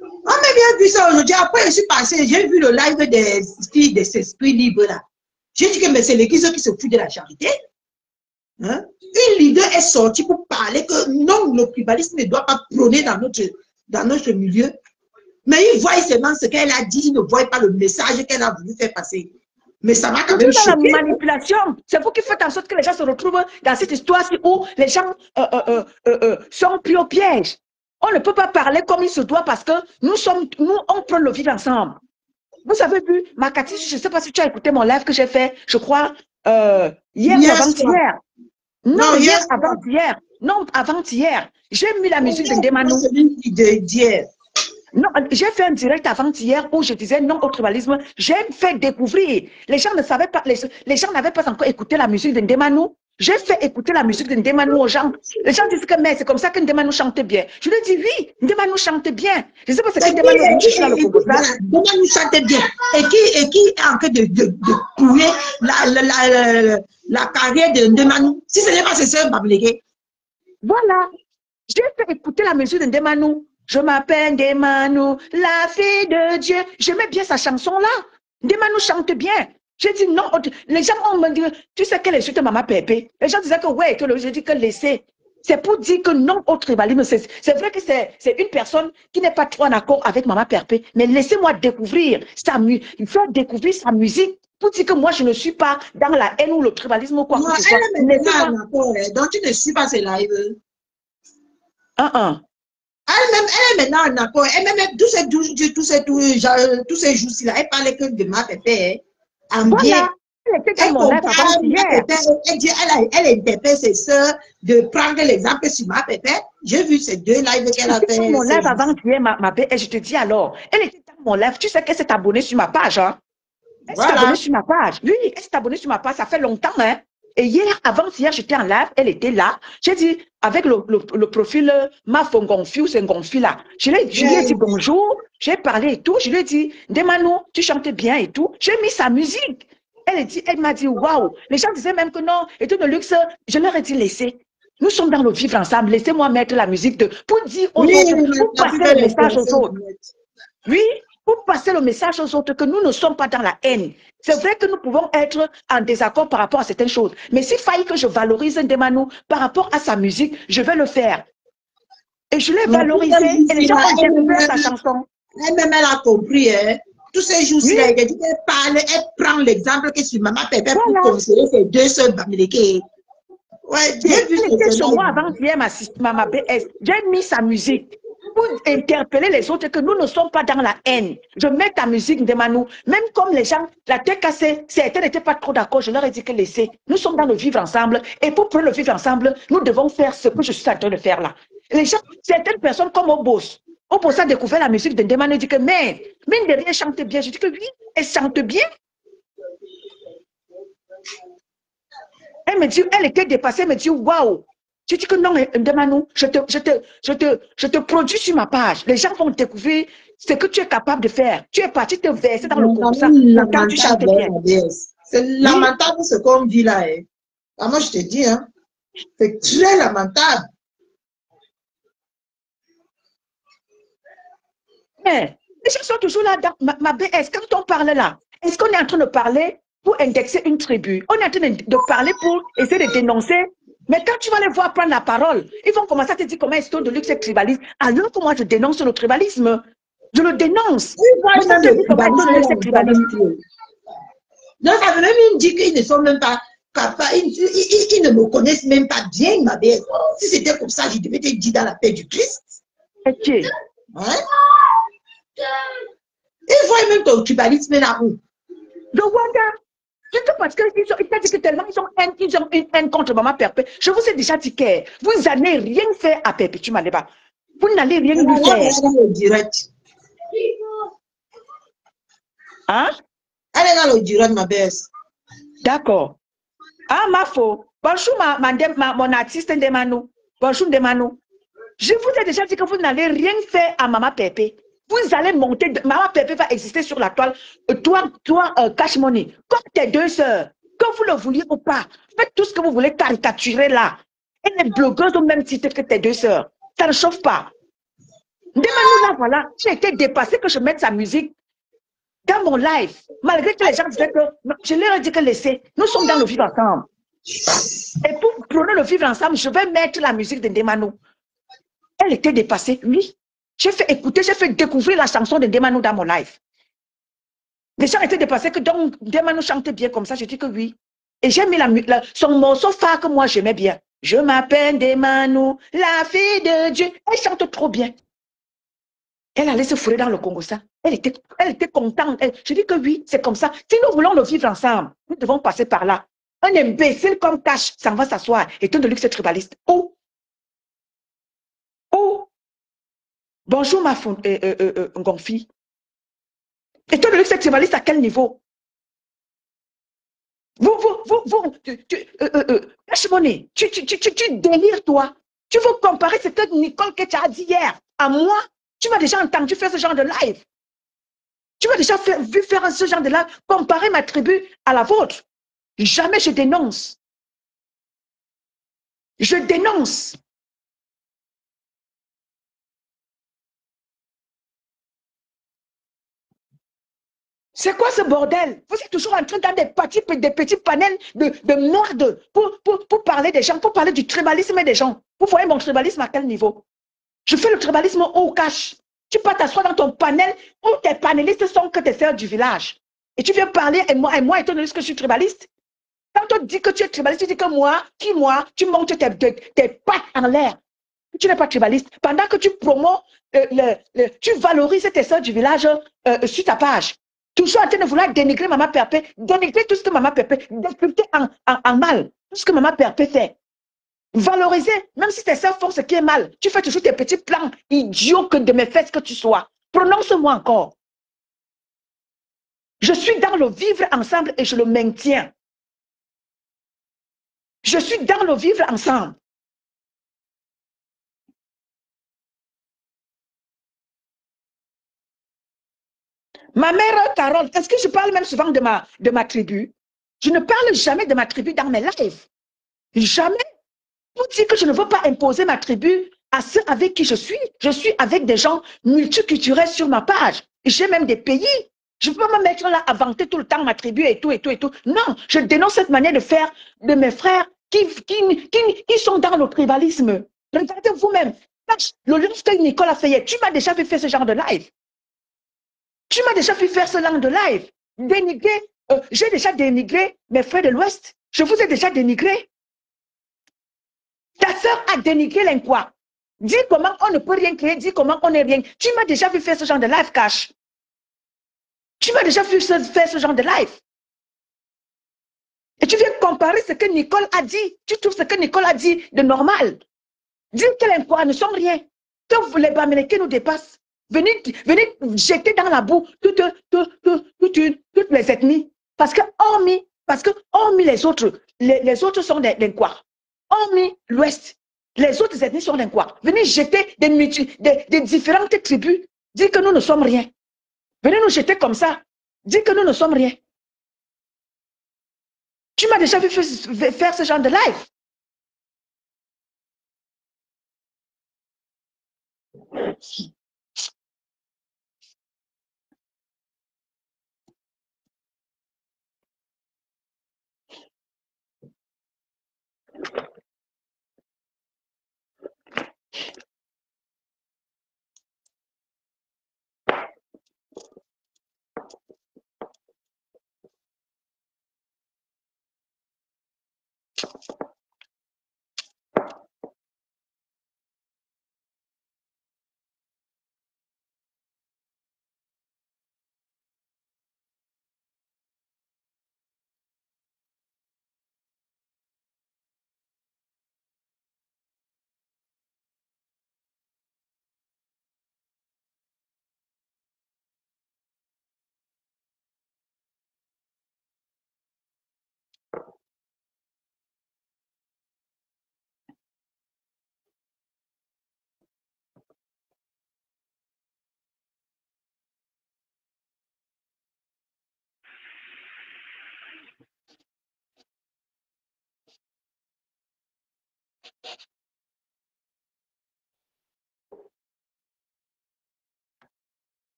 On a bien vu ça aujourd'hui. Après, je suis passée, j'ai vu le live des filles des esprits libres là. J'ai dit que c'est l'église qui se fout de la charité. Hein? Une leader est sortie pour parler que non, le tribalisme ne doit pas prôner dans notre milieu. Mais il voit seulement ce qu'elle a dit, il ne voit pas le message qu'elle a voulu faire passer. Mais ça m'a quand même choqué. C'est la manipulation. C'est vous qui faites en sorte que les gens se retrouvent dans cette histoire-ci où les gens sont pris au piège. On ne peut pas parler comme il se doit parce que nous, on prend le vivre ensemble. Vous avez vu, Makati, je ne sais pas si tu as écouté mon live que j'ai fait, je crois, hier ou avant-hier. Non, hier, avant-hier. Non, avant-hier. J'ai mis la musique de Ndemano. D'hier. Non, j'ai fait un direct avant-hier où je disais non au tribalisme. J'ai fait découvrir. Les gens ne savaient pas, les gens n'avaient pas encore écouté la musique de Ndemano. J'ai fait écouter la musique de Ndemano aux gens. Les gens disent que mais c'est comme ça que Ndemano chantait bien. Je lui ai dit oui, Ndemano chantait bien. Je ne sais pas ce que Ndemano a dit dans le Congo. Ndemano chantait bien. Et qui est en train de couler la carrière de Ndemano. Si ce n'est pas ses sœurs Bablégué. Voilà. J'ai fait écouter la musique de Ndemano. Je m'appelle Ndemano, la fille de Dieu. J'aimais bien sa chanson-là. Ndemano chante bien. J'ai dit non. Les gens ont me dit, tu sais quelle est maman Pépé. Les gens disaient que ouais, j'ai dit que laissez. C'est pour dire que non au tribalisme. C'est vrai que c'est une personne qui n'est pas trop en accord avec maman Pépé. Mais laissez-moi découvrir faire découvrir sa musique. Pour dire que moi, je ne suis pas dans la haine ou le tribalisme ou quoi que ce soit. Donc tu ne suis pas ces lives. Elle est maintenant en accord. Elle-même, tous ces jours-ci, là, elle parlait que de ma pépé. En bien. Elle interpelle ses soeurs de prendre l'exemple sur ma pépé. J'ai vu ces 2 lives qu'elle a fait. Mon live avant-hier, ma belle, et je te dis alors, elle était dans mon live. Tu sais qu'elle s'est abonnée sur ma page. Hein? Elle s'est abonnée sur ma page. Oui, elle s'est abonnée sur ma page. Ça fait longtemps. Hein? Et hier, avant-hier, j'étais en live, elle était là. J'ai dit, avec le profil Ma Fongonfiu, c'est Gonfi là. Je lui ai dit bonjour, j'ai parlé et tout. Je lui ai dit, Ndemano, tu chantais bien et tout. J'ai mis sa musique. Elle m'a dit, waouh. Les gens disaient même que non, et tout de luxe. Je leur ai dit, laissez. Nous sommes dans le vivre ensemble. Laissez-moi mettre la musique pour dire aux autres, pour passer le message aux autres. Oui, pour passer le message aux autres que nous ne sommes pas dans la haine. C'est vrai que nous pouvons être en désaccord par rapport à certaines choses. Mais s'il faille que je valorise Ndemano par rapport à sa musique, je vais le faire. Et je l'ai valorisé et les gens ont découvert sa chanson. Elle-même, elle a compris. Hein? Tous ces jours-ci, elle dit qu'elle parle, elle prend l'exemple que sur Maman Pépé pour conseiller ses 2 sœurs Bamileke. Ouais, j'ai vu sur moi avant-hier, ma BS. J'ai mis sa musique pour interpeller les autres que nous ne sommes pas dans la haine. Je mets ta musique de Manu. Même comme les gens, la tête cassée, certains n'étaient pas trop d'accord, je leur ai dit que laissez. Nous sommes dans le vivre ensemble. Et pour le vivre ensemble, nous devons faire ce que je suis en train de faire là. Les gens, certaines personnes comme Obos a découvert la musique de Ndemano et dit que mais mine de rien, elle chante bien. Je dis que oui, elle chante bien. Elle me dit, elle était dépassée, elle me dit, waouh. Je dis que non, Ndemanou, je te produis sur ma page. Les gens vont découvrir ce que tu es capable de faire. Tu es parti te verser dans le Non, concours. Pourtant, tu chantes bien. C'est lamentable ce qu'on vit là. Hein. Ah, moi, je te dis, hein, c'est très lamentable. Mais les gens sont toujours là dans ma BS. Quand on parle là, est-ce qu'on est en train de parler pour indexer une tribu? On est en train de parler pour essayer de dénoncer. Mais quand tu vas les voir prendre la parole, ils vont commencer à te dire comment est-ce que de luxe est tribaliste. Alors que moi, je dénonce le tribalisme. Je le dénonce. Donc, ça veut même dire qu'ils ne sont même pas capables, ils ne me connaissent même pas bien, ma belle. Si c'était comme ça, je devais te dire dans la paix du Christ. Ok. Hein? Ils voient même ton tribalisme là où? Le Rwanda. Juste parce qu'ils t'a dit que tellement ils ont une haine contre Maman Perpé. Je vous ai déjà dit que vous n'allez rien faire à Perpétue Maleba. Vous n'allez rien lui faire. Elle est dans le direct. Hein? Elle est dans le direct, ma belle. D'accord. Ah, ma faux. Bonjour, mon artiste Ndemanou. Bonjour, Ndemanou. Je vous ai déjà dit que vous n'allez rien faire à Maman Pépé. Vous allez monter. Maman Pépé va exister sur la toile. Toi, Cash Money, comme tes deux sœurs, que vous le vouliez ou pas, faites tout ce que vous voulez caricaturer là. Et les blogueuses au même titre que tes deux sœurs. Ça ne chauffe pas. Ndemanou, là, voilà. J'ai été dépassée que je mette sa musique dans mon live. Malgré que les gens disaient que. Je leur ai dit que laissez. Nous sommes dans le vivre ensemble. Et pour prôner le vivre ensemble, je vais mettre la musique de Ndemanou. Elle était dépassée, oui. J'ai fait écouter, j'ai fait découvrir la chanson de Ndemanou dans mon live. Les gens étaient dépassés que donc Ndemanou chantait bien comme ça. Je dis que oui. Et j'ai mis son morceau phare que moi j'aimais bien. Je m'appelle Ndemanou, la fille de Dieu. Elle chante trop bien. Elle allait se fourrer dans le Congo, ça. Elle était contente. Je dis que oui, c'est comme ça. Si nous voulons le vivre ensemble, nous devons passer par là. Un imbécile comme Cash s'en va s'asseoir et tout de luxe tribaliste. Oh! Oh! Bonjour, ma Ngonfi. Et toi, le luxe tribaliste à quel niveau? Cash Money, tu délires, toi. Tu veux comparer ce que Nicole que tu as dit hier à moi? Tu m'as déjà entendu faire ce genre de live. Tu m'as déjà vu faire ce genre de live, comparer ma tribu à la vôtre. Jamais je dénonce. Je dénonce. C'est quoi ce bordel? Vous êtes toujours en train dans des petits panels de merde pour parler des gens, pour parler du tribalisme des gens. Vous voyez mon tribalisme à quel niveau? Je fais le tribalisme au cash. Tu peux t'asseoir dans ton panel où tes panélistes sont que tes sœurs du village. Et tu viens parler, et moi étant donné que je suis tribaliste. Quand on dit que tu es tribaliste, tu dis que moi, tu montes tes pattes en l'air. Tu n'es pas tribaliste. Pendant que tu promos, tu valorises tes sœurs du village sur ta page. Toujours en train de vouloir dénigrer Maman Perpé, dénigrer tout ce que Maman Perpé, décrypter en mal, tout ce que Maman Perpé fait. Valoriser, même si tes sœurs font ce qui est mal, tu fais toujours tes petits plans idiots que de mes fesses que tu sois. Prononce-moi encore. Je suis dans le vivre ensemble et je le maintiens. Je suis dans le vivre ensemble. Ma mère, Carole, est-ce que je parle même souvent de ma tribu? Je ne parle jamais de ma tribu dans mes lives. Jamais. Pour dire que je ne veux pas imposer ma tribu à ceux avec qui je suis. Je suis avec des gens multiculturels sur ma page. J'ai même des pays. Je ne peux pas me mettre là à vanter tout le temps ma tribu et tout, et tout, et tout. Non, je dénonce cette manière de faire de mes frères qui sont dans le tribalisme. Regardez vous-même. Le live que Nicole a fait hier, tu m'as déjà fait faire ce genre de live. Tu m'as déjà fait faire ce genre de live. Dénigrer, j'ai déjà dénigré mes frères de l'Ouest. Je vous ai déjà dénigré. Ta sœur a dénigré l'enquoi. Dis comment on ne peut rien créer, dis comment on n'est rien. Tu m'as déjà vu faire ce genre de live, Cash. Tu m'as déjà vu faire ce genre de live. Et tu viens comparer ce que Nicole a dit. Tu trouves ce que Nicole a dit de normal. Dis que l'enquoi ne sont rien. Que les Bamileke nous dépassent. Venez jeter dans la boue toutes les ethnies. Parce que hormis les autres, les autres sont des Nkwa. Hormis l'Ouest, les autres ethnies sont des Nkwa. Venez jeter des différentes tribus, dire que nous ne sommes rien. Venez nous jeter comme ça, dire que nous ne sommes rien. Tu m'as déjà vu faire ce genre de live.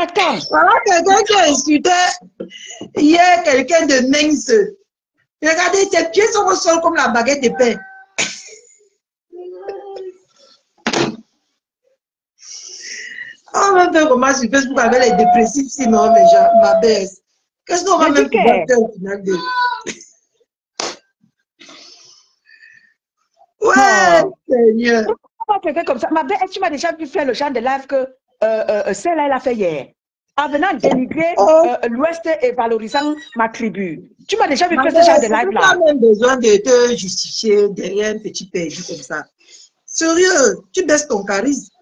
Attends. Voilà quelqu'un qui a insulté hier quelqu'un de mince. Regardez, ses pieds sont au sol comme la baguette de pain. On va faire comment sur Facebook avec les dépressifs, sinon, mes gens, ma baisse. Qu'est-ce qu'on va même pouvoir faire au final de... Ouais, Seigneur. Quelqu'un comme ça. Ma belle, tu m'as déjà vu faire le genre de live que celle-là, elle a fait hier. En venant dénigrer l'Ouest et valorisant ma tribu. Tu m'as déjà vu faire ce genre de live-là. Tu n'as pas même besoin de te justifier derrière un petit perdu comme ça. Sérieux, tu baisses ton charisme.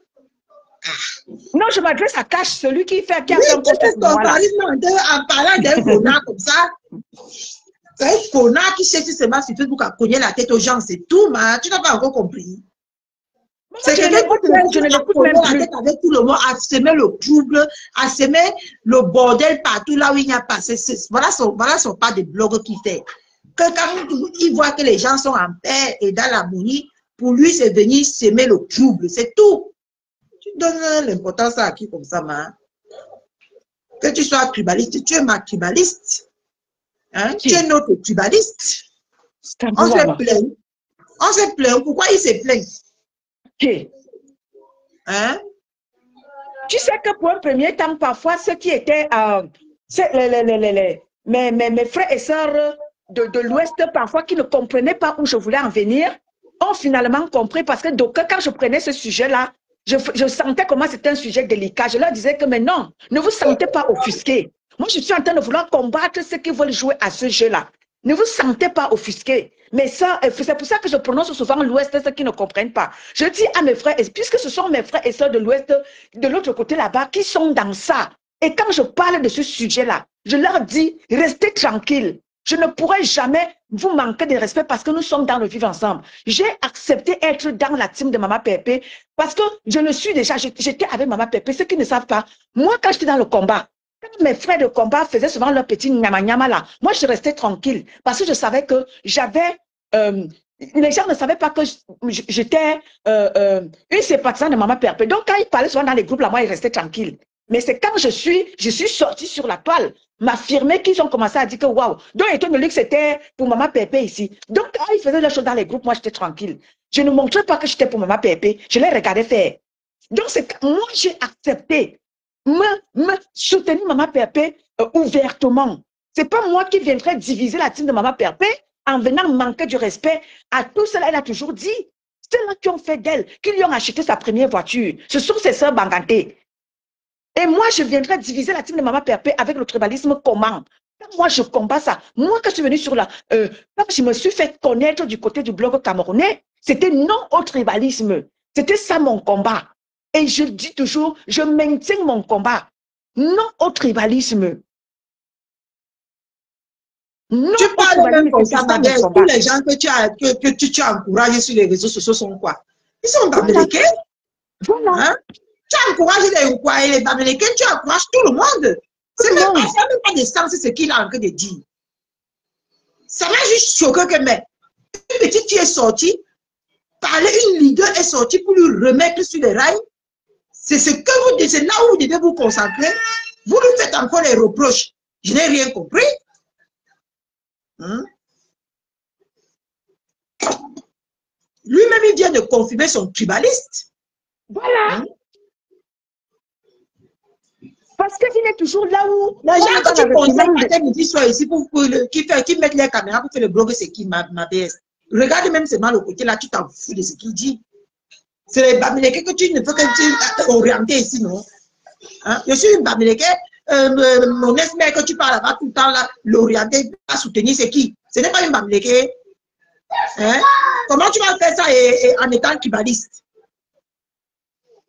Non, je m'adresse à Cash, celui qui a fait un post. Tu baisses ton charisme en parlant d'un connard comme ça. C'est un connard qui cherche seulement sur Facebook à cogner la tête aux gens, c'est tout, mais tu n'as pas encore compris. C'est quelqu'un qui ne l'écoute même plus. Avec tout le monde, à semer le trouble, à semer le bordel partout là où il n'y a pas. Voilà son pas de blog qu'il fait. Que quand il voit que les gens sont en paix et dans l'harmonie, pour lui, c'est venir semer le trouble. C'est tout. Tu donnes l'importance à qui comme ça, man? Que tu sois tribaliste, tu es ma tribaliste. Hein? Tu es notre tribaliste. On se plaint. On se plaint. Pourquoi il se plaint? Okay. Hein? Tu sais que pour un premier temps, parfois, ceux qui étaient mes frères et sœurs de l'Ouest, parfois, qui ne comprenaient pas où je voulais en venir, ont finalement compris parce que donc, quand je prenais ce sujet-là, je sentais comment c'était un sujet délicat. Je leur disais que mais non, ne vous sentez pas offusqués. Moi, je suis en train de vouloir combattre ceux qui veulent jouer à ce jeu-là. Ne vous sentez pas offusqués. Mais ça, c'est pour ça que je prononce souvent l'Ouest, ceux qui ne comprennent pas. Je dis à mes frères, puisque ce sont mes frères et sœurs de l'Ouest, de l'autre côté là-bas, qui sont dans ça. Et quand je parle de ce sujet-là, je leur dis, restez tranquilles. Je ne pourrai jamais vous manquer de respect parce que nous sommes dans le vivre ensemble. J'ai accepté être dans la team de Maman Pépé parce que je le suis déjà. J'étais avec Maman Pépé. Ceux qui ne savent pas, moi, quand j'étais dans le combat, quand mes frères de combat faisaient souvent leur petit nyama-nyama là, moi, je restais tranquille parce que je savais que j'avais... les gens ne savaient pas que j'étais une sympathisante de Maman Pépé. Donc, quand ils parlaient souvent dans les groupes là, moi, ils restaient tranquilles. Mais c'est quand je suis sortie sur la toile, m'affirmer qu'ils ont commencé à dire que waouh, donc étant donné que c'était pour Maman Pépé ici. Donc, quand ils faisaient les choses dans les groupes, moi, j'étais tranquille. Je ne montrais pas que j'étais pour Maman Pépé. Je les regardais faire. Donc, c'est moi, j'ai accepté me soutenir Maman Pépé ouvertement. C'est pas moi qui viendrais diviser la team de Maman Pépé en venant manquer du respect à tout cela. Elle a toujours dit. C'est là qui ont fait d'elle, qui lui ont acheté sa première voiture. Ce sont ses sœurs Banganté. Et moi, je viendrais diviser la team de Maman Pépé avec le tribalisme comment? Moi, je combats ça. Moi, quand je suis venue sur la... quand je me suis fait connaître du côté du blog camerounais, c'était non au tribalisme. C'était ça mon combat. Et je dis toujours, je maintiens mon combat. Non au tribalisme. Non, Tu parles même comme ça, ma belle. Tous les gens que tu as encouragés sur les réseaux sociaux sont quoi? Ils sont bamilekés. Voilà. Hein? Tu as encouragé les bamilekés, tu encourages tout le monde. Ça n'a même pas de sens ce qu'il a en train de dire. Ça m'a juste choqué que, mais, une petite fille est sortie, parler, une leader est sortie pour lui remettre sur les rails. C'est ce que vous dites, c'est là où vous devez vous concentrer. Vous lui faites encore les reproches. Je n'ai rien compris. Hein? Lui-même, il vient de confirmer son tribaliste. Voilà. Hein? Parce qu'il est toujours là où... Les gens que tu conseilles matin, midi, soir ici, qui mettent les caméras pour faire le blog, c'est qui, ma BS? Regarde même seulement le côté là, tu t'en fous de ce qu'il dit. C'est les bamilekés que tu ne peux que orienter ici, non? Hein? Je suis une bamileke, mon ex-mère que tu parles là-bas tout le temps, là, l'orienter, la soutenir, c'est qui? Ce n'est pas une bamileke. Hein? Comment tu vas faire ça en étant tribaliste?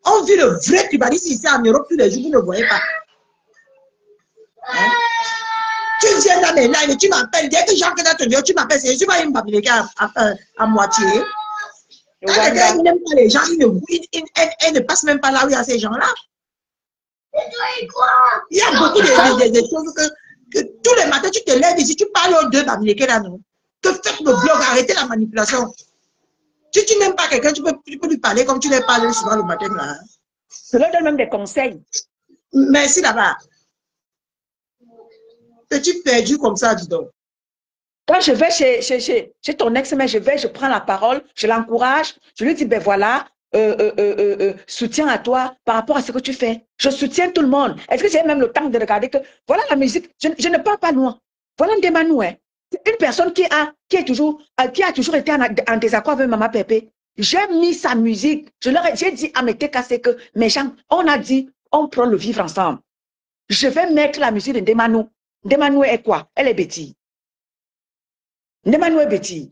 On vit le vrai tribaliste ici en Europe tous les jours, vous ne voyez pas. Hein? Tu viens dans mes lives et tu m'appelles, dès que j'entre dans ton vidéo, tu m'appelles, je ne suis pas une bamileke à moitié. Quand les gars n'aiment pas les gens, ils ne passent même pas là où il y a ces gens-là. Il y a beaucoup de choses que tous les matins, tu te lèves ici, tu parles aux deux bamileke là, non? Que faites le blog, arrêtez la manipulation. Si tu n'aimes pas quelqu'un, tu peux lui parler comme tu les parles souvent le matin là. Je leur donne même des conseils. Merci là-bas. Petit perdu comme ça, dis donc. Quand je vais chez ton ex-mère, je prends la parole, je l'encourage, je lui dis, ben voilà, soutien à toi par rapport à ce que tu fais. Je soutiens tout le monde. Est-ce que j'ai même le temps de regarder que, voilà la musique, je ne pars pas loin. Voilà Ndemanu, hein. Une personne qui a toujours été en désaccord avec Maman Pépé. J'ai mis sa musique. J'ai dit à mes TKC que mes gens, on a dit, on prend le vivre ensemble. Je vais mettre la musique de Ndemanu. Ndemanu est quoi? Elle est bêtise. Ndemanu est bêtise.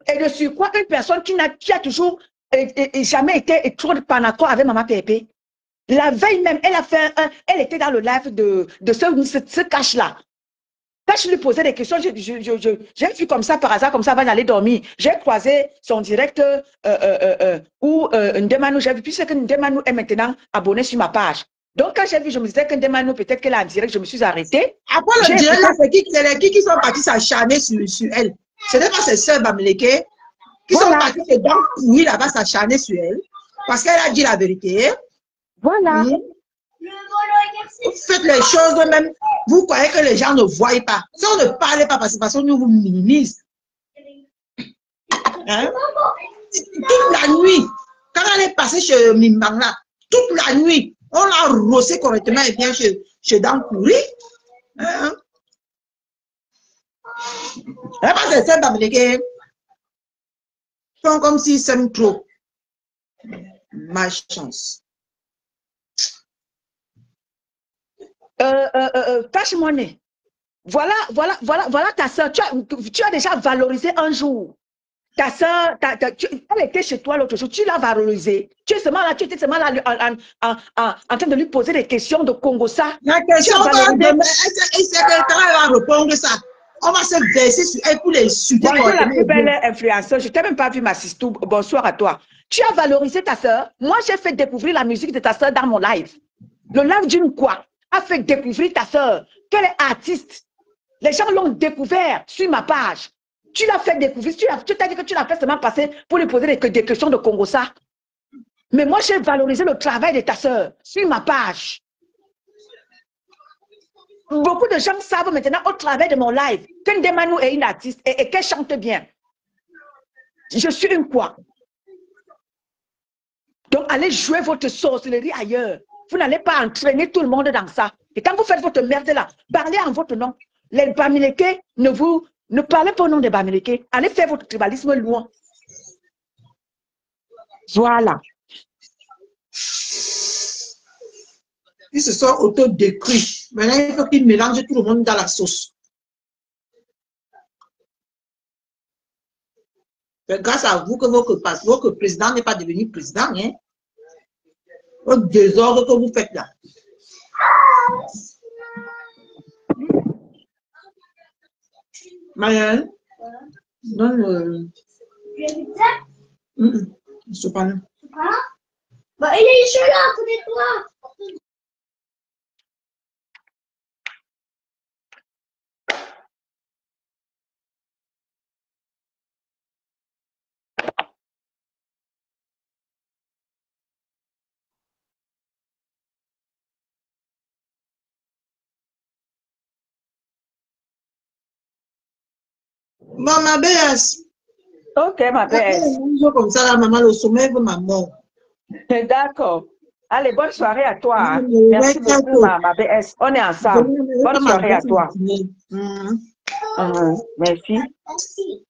Et de sur quoi une personne qui a toujours jamais été trop en accord avec Maman Pépé. La veille même, elle était dans le live de ce cache-là. Quand je lui posais des questions, j'ai vu comme ça, par hasard, comme ça, avant d'aller dormir. J'ai croisé son direct où Ndemanu, j'ai vu, puisque Ndemanu est maintenant abonné sur ma page. Donc, quand j'ai vu, je me disais que Ndemanu, peut-être qu'elle est en direct, je me suis arrêtée. Après le direct, là, c'est qui sont partis s'acharner sur elle? Ce n'est pas ses sœurs bamileke qui sont partis se dents pourries là-bas s'acharner sur elle parce qu'elle a dit la vérité. Voilà. Vous faites les choses même, vous croyez que les gens ne voient pas. Si on ne parle pas, parce que nous vous minimise. Hein? Toute la nuit, quand elle est passée chez Mimbangla, toute la nuit, on l'a rossé correctement et bien chez Dankouri. Hein? Pas ces sœurs bamileke font comme s'ils s'aiment trop. Malchance. Cash Money. Voilà ta soeur. Tu as déjà valorisé un jour. Ta soeur, elle était chez toi l'autre jour. Tu l'as valorisée. Tu étais seulement là en train de lui poser des questions de Congossa. La question, elle sait quand elle va répondre ça. On va se verser sur elle pour les insulter. Bonjour la plus belle influenceuse. Je ne t'ai même pas vu, ma sister. Bonsoir à toi. Tu as valorisé ta soeur. Moi, j'ai fait découvrir la musique de ta soeur dans mon live. Le live d'une quoi a fait découvrir ta soeur, qu'elle est artiste. Les gens l'ont découvert sur ma page. Tu l'as fait découvrir. Tu t'as dit que tu l'as fait seulement passer pour lui poser des questions de Congossa. Mais moi, j'ai valorisé le travail de ta soeur sur ma page. Beaucoup de gens savent maintenant au travers de mon live que Ndemanu est une artiste et qu'elle chante bien. Je suis une quoi? Donc, allez jouer votre sorcellerie ailleurs. Vous n'allez pas entraîner tout le monde dans ça. Et quand vous faites votre merde là, parlez en votre nom. Les bamileke, ne parlez pas au nom des bamileke. Allez faire votre tribalisme loin. Voilà. Ils se sont auto-décrits. Maintenant, il faut qu'ils mélangent tout le monde dans la sauce. C'est grâce à vous que votre président n'est pas devenu président. Hein? Le désordre que vous faites là. Marianne, donne je sais pas. Bah, il est juste là, à côté de toi. Bon, ma BS. Ok, ma BS. Comme ça, la maman, le sommeil veut ma mort. D'accord. Allez, bonne soirée à toi. Hein. Oui, Merci ouais, beaucoup, ma BS. On est ensemble. Bonne soirée à toi. Merci. Merci.